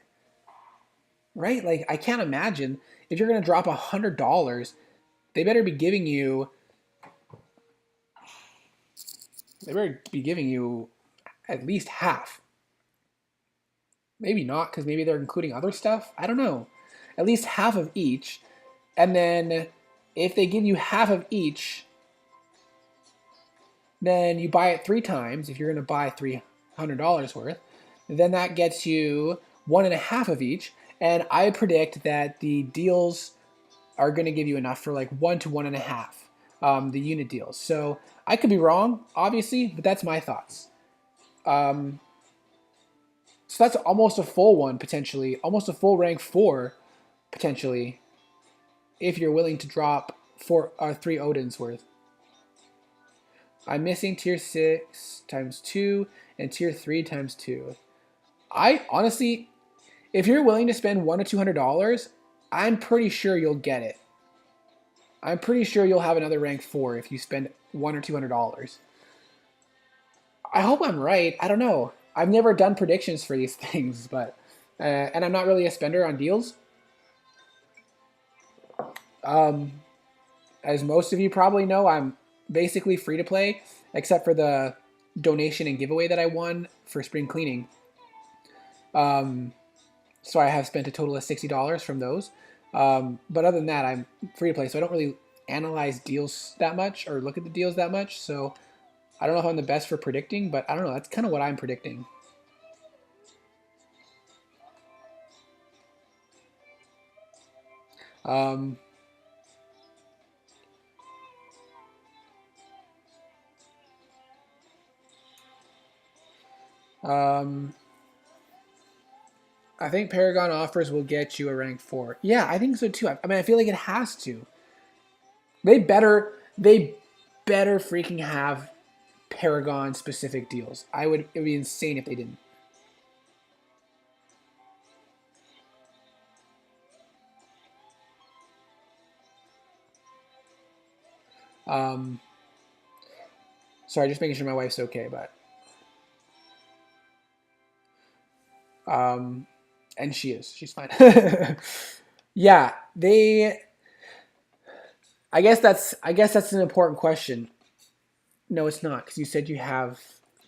Right? Like I can't imagine if you're going to drop $100, they better be giving you. They better be giving you at least half. Maybe not, because maybe they're including other stuff. I don't know. At least half of each. And then if they give you half of each, then you buy it 3 times. If you're going to buy $300 worth, then that gets you 1.5 of each. And I predict that the deals are going to give you enough for like 1 to 1.5, the unit deals. So I could be wrong, obviously, but that's my thoughts. So that's almost a full one, potentially. Almost a full rank 4, potentially, if you're willing to drop 3 Odins worth. I'm missing tier 6 times 2 and tier 3 times 2. I honestly, if you're willing to spend $100 to $200, I'm pretty sure you'll get it. I'm pretty sure you'll have another rank 4 if you spend $100 or $200. I hope I'm right. I don't know. I've never done predictions for these things, but and I'm not really a spender on deals. Um, as most of you probably know, I'm basically free to play, except for the donation and giveaway that I won for spring cleaning. So I have spent a total of $60 from those. But other than that, I'm free to play, so I don't really analyze deals that much or look at the deals that much. So I don't know if I'm the best for predicting, but I don't know. That's kind of what I'm predicting. Um, um, I think Paragon offers will get you a rank 4. Yeah, I think so too. I mean, I feel like it has to. They better freaking have Paragon specific deals. It would be insane if they didn't. Um, sorry, just making sure my wife's okay, but and she is. She's fine. Yeah, they. I guess that's an important question. No, it's not because you said you have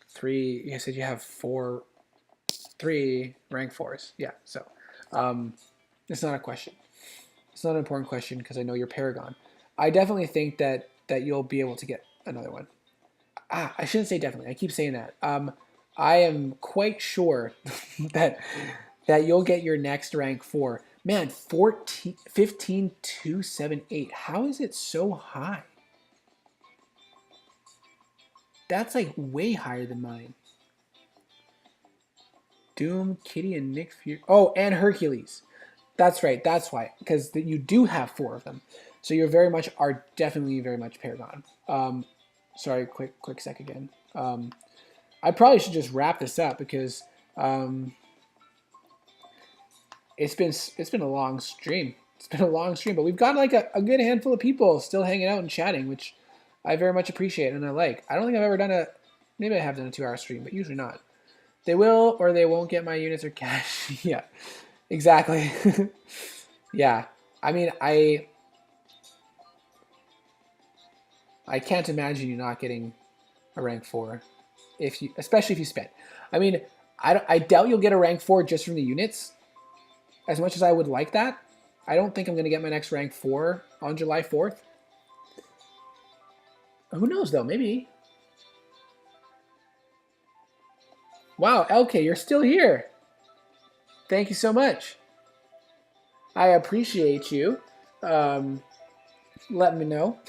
three. You said you have three rank 4s. Yeah, so it's not a question. It's not an important question because I know you're Paragon. I definitely think that you'll be able to get another one. I shouldn't say definitely. I keep saying that. I am quite sure that you'll get your next rank 4. Man, 14, 15,278. How is it so high? That's like way higher than mine. Doom, Kitty, and Nick Fury. Oh, and Hercules. That's right. That's why. Because you do have 4 of them. So you're definitely very much Paragon. Sorry, quick sec again. I probably should just wrap this up because it's been a long stream. It's been a long stream, but we've got like a good handful of people still hanging out and chatting, which I very much appreciate and I like. I don't think I've ever done maybe I have done a 2-hour stream, but usually not. They will or they won't get my units or cash. Yeah, exactly. Yeah, I mean, I can't imagine you not getting a rank 4 especially if you spend. I mean, I doubt you'll get a rank 4 just from the units. As much as I would like that, I don't think I'm going to get my next rank 4 on July 4th. Who knows though? Maybe. Wow, LK, you're still here. Thank you so much. I appreciate you. Let me know.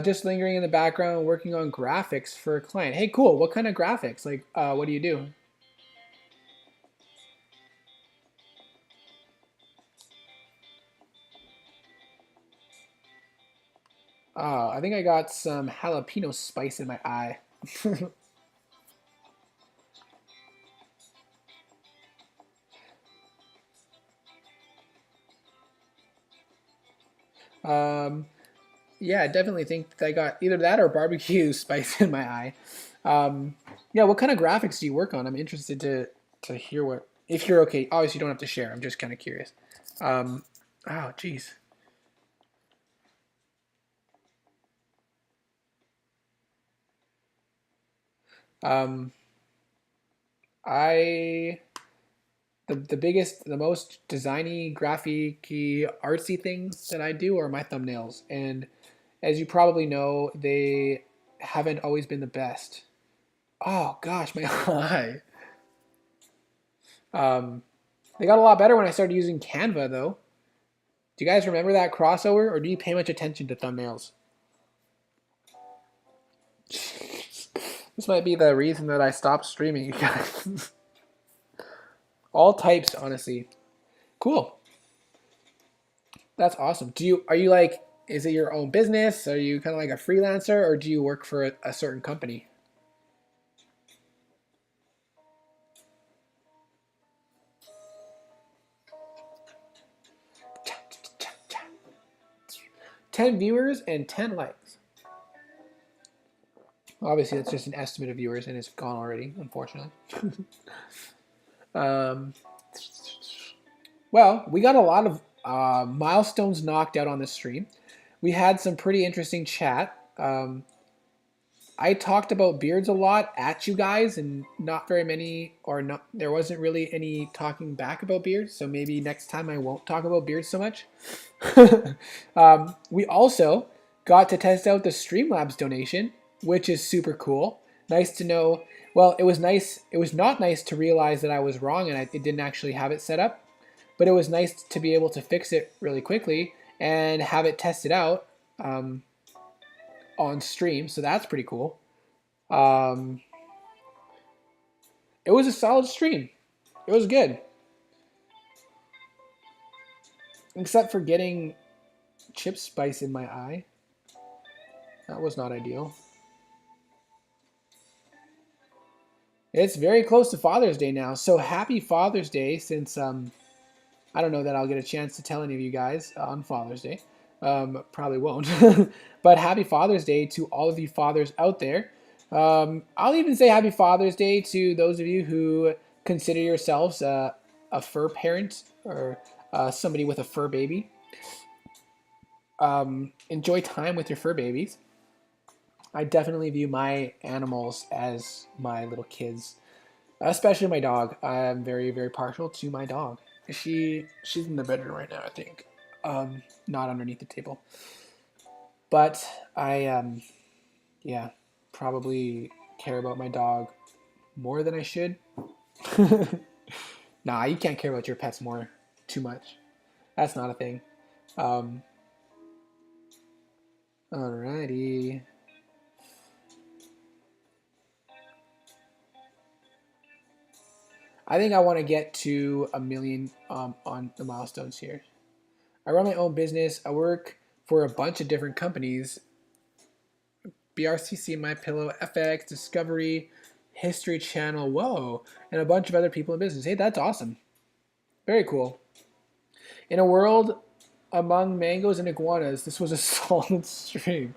Just lingering in the background, working on graphics for a client. Hey, cool. What kind of graphics? Like, what do you do? I think I got some jalapeno spice in my eye. Yeah, I definitely think I got either that or barbecue spice in my eye. Yeah, what kind of graphics do you work on? I'm interested to hear what. If you're okay, obviously you don't have to share. I'm just kind of curious. Oh, jeez. Um, I the biggest, the most designy, graphic-y, artsy things that I do are my thumbnails, and as you probably know, they haven't always been the best. Oh gosh, my eye. Um, they got a lot better when I started using Canva, though. Do you guys remember that crossover, or do you pay much attention to thumbnails? This might be the reason that I stopped streaming, you guys. All types, honestly. Cool. That's awesome. Are you like, is it your own business? Are you kind of like a freelancer, or do you work for a certain company? 10 viewers and 10 likes. Obviously, that's just an estimate of viewers, and it's gone already, unfortunately. Well, we got a lot of milestones knocked out on this stream. We had some pretty interesting chat. I talked about beards a lot at you guys, and not very many, or not. There wasn't really any talking back about beards. So maybe next time I won't talk about beards so much. We also got to test out the Streamlabs donation, which is super cool. Nice to know. Well, it was nice. It was not nice to realize that I was wrong and it didn't actually have it set up. But it was nice to be able to fix it really quickly and have it tested out on stream. So that's pretty cool. It was a solid stream. It was good. Except for getting chip spice in my eye. That was not ideal. It's very close to Father's Day now. So happy Father's Day, since I don't know that I'll get a chance to tell any of you guys on Father's Day. Probably won't. But happy Father's Day to all of you fathers out there. I'll even say happy Father's Day to those of you who consider yourselves a fur parent or somebody with a fur baby. Enjoy time with your fur babies. I definitely view my animals as my little kids, especially my dog. I'm very, very partial to my dog. She's in the bedroom right now, I think. Not underneath the table. But I, yeah, probably care about my dog more than I should. Nah, you can't care about your pets too much. That's not a thing. Alrighty. I think I want to get to 1 million on the milestones here. I run my own business. I work for a bunch of different companies. BRCC, MyPillow, FX, Discovery, History Channel, whoa, and a bunch of other people in business. Hey, that's awesome. Very cool. In a world among mangoes and iguanas, this was a solid stream.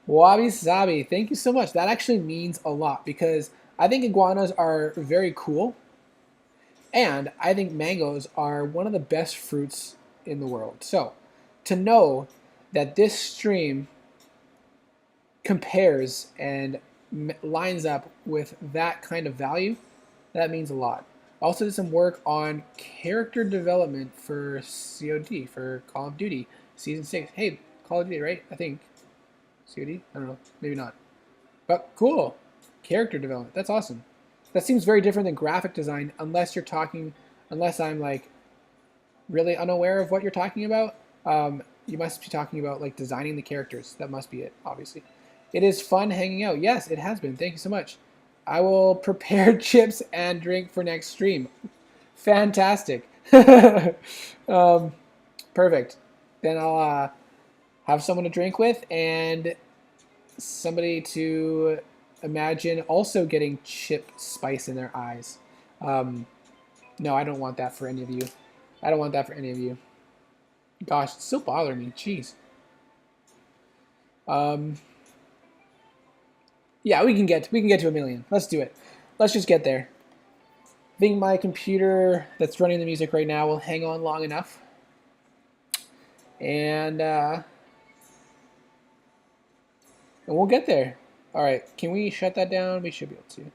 Wabi Sabi, thank you so much. That actually means a lot because I think iguanas are very cool. And I think mangoes are one of the best fruits in the world. So to know that this stream compares and lines up with that kind of value, that means a lot. Also did some work on character development for COD, for Call of Duty Season 6. Hey, Call of Duty, right? I think. COD? I don't know. Maybe not. But cool. Character development. That's awesome. That seems very different than graphic design unless I'm like really unaware of what you're talking about. You must be talking about like designing the characters. That must be it, obviously. It is fun hanging out. Yes, it has been. Thank you so much. I will prepare chips and drink for next stream. Fantastic. Perfect. Then I'll have someone to drink with and somebody to imagine also getting chip spice in their eyes. No, I don't want that for any of you. I don't want that for any of you. Gosh, it's still bothering me. Jeez. Yeah, we can get to 1 million. Let's do it. Let's just get there. I think my computer that's running the music right now will hang on long enough. And we'll get there. All right, can we shut that down? We should be able to.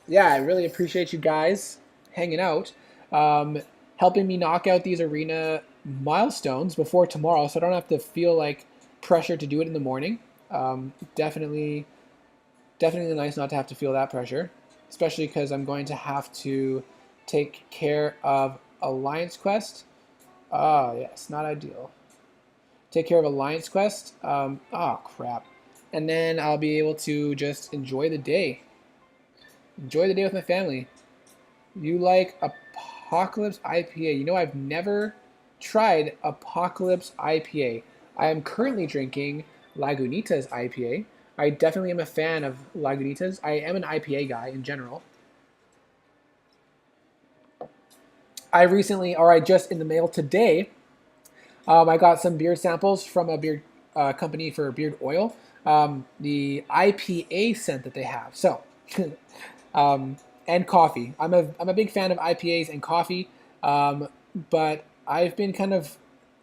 Yeah, I really appreciate you guys hanging out, helping me knock out these arena milestones before tomorrow, so I don't have to feel like pressure to do it in the morning. Definitely nice not to have to feel that pressure, especially because I'm going to have to take care of Alliance Quest. Oh, yes, not ideal. Take care of Alliance Quest. Oh, crap. And then I'll be able to just enjoy the day. Enjoy the day with my family. You like Apocalypse IPA? You know, I've never tried Apocalypse IPA. I am currently drinking Lagunitas IPA. I definitely am a fan of Lagunitas. I am an IPA guy in general. I just in the mail today, I got some beard samples from a beard company for beard oil. The IPA scent that they have. So, and coffee. I'm a big fan of IPAs and coffee, but I've been kind of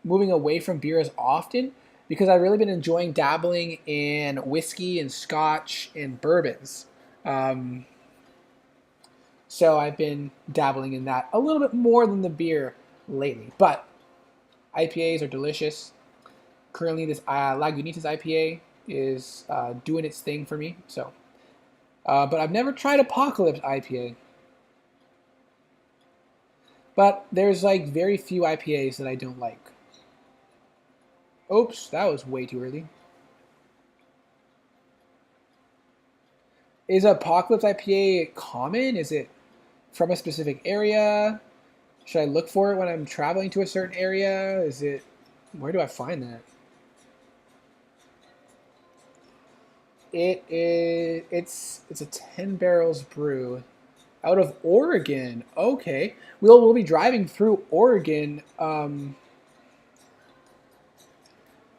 moving away from beer as often because I've really been enjoying dabbling in whiskey and scotch and bourbons. Um, so I've been dabbling in that a little bit more than the beer lately. But IPAs are delicious. Currently, this Lagunitas IPA is doing its thing for me. So, but I've never tried Apocalypse IPA. But there's like very few IPAs that I don't like. Oops, that was way too early. Is Apocalypse IPA common? Is it from a specific area? Should I look for it when I'm traveling to a certain area? Is it, where do I find that? It's a 10 barrels brew out of Oregon. Okay, we'll be driving through Oregon.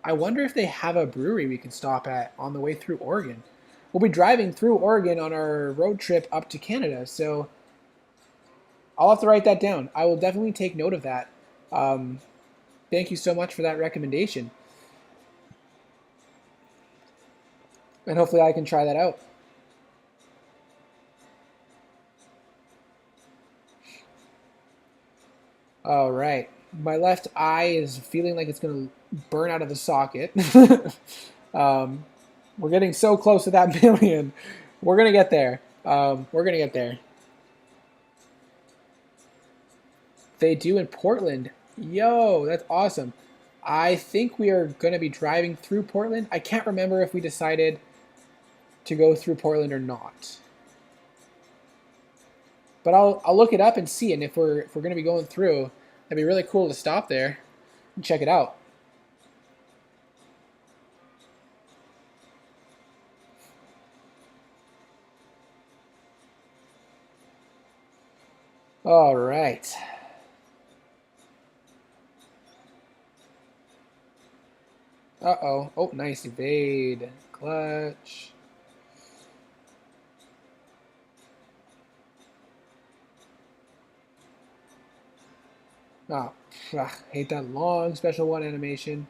I wonder if they have a brewery we can stop at on the way through Oregon. We'll be driving through Oregon on our road trip up to Canada, so I'll have to write that down. I will definitely take note of that. Thank you so much for that recommendation. And hopefully I can try that out. All right. My left eye is feeling like it's going to burn out of the socket. We're getting so close to that million. We're going to get there. We're going to get there. They do in Portland. Yo, that's awesome. I think we are going to be driving through Portland. I can't remember if we decided to go through Portland or not. But I'll look it up and see, and if we're going to be going through, that'd be really cool to stop there and check it out. All right. Uh-oh. Oh, nice evade. Clutch. Oh, hate that long special one animation.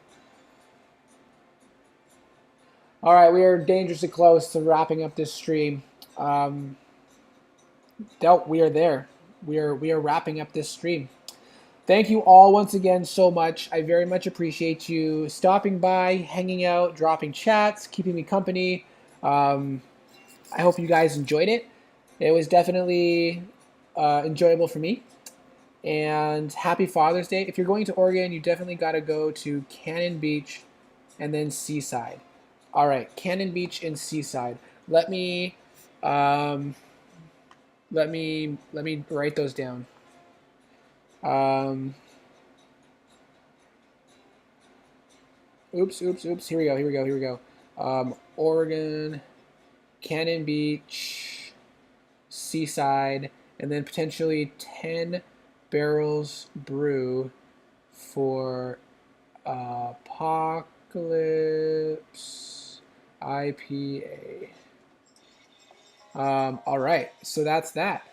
All right, we are dangerously close to wrapping up this stream. We are there. We are wrapping up this stream. Thank you all once again so much. I very much appreciate you stopping by, hanging out, dropping chats, keeping me company. I hope you guys enjoyed it. It was definitely enjoyable for me. And happy Father's Day. If you're going to Oregon, you definitely got to go to Cannon Beach and then Seaside. All right, Cannon Beach and Seaside. Let me write those down. Oops. Here we go. Oregon, Cannon Beach, Seaside, and then potentially 10 barrels brew for Apocalypse IPA. All right, so that's that.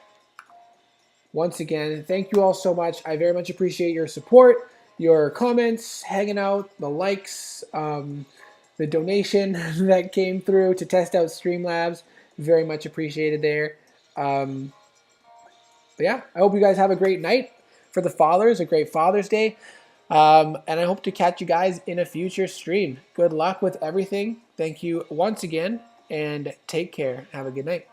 Once again, thank you all so much. I very much appreciate your support, your comments, hanging out, the likes, the donation that came through to test out Streamlabs. Very much appreciated there. But yeah, I hope you guys have a great night for the fathers, a great Father's Day. And I hope to catch you guys in a future stream. Good luck with everything. Thank you once again, and take care. Have a good night.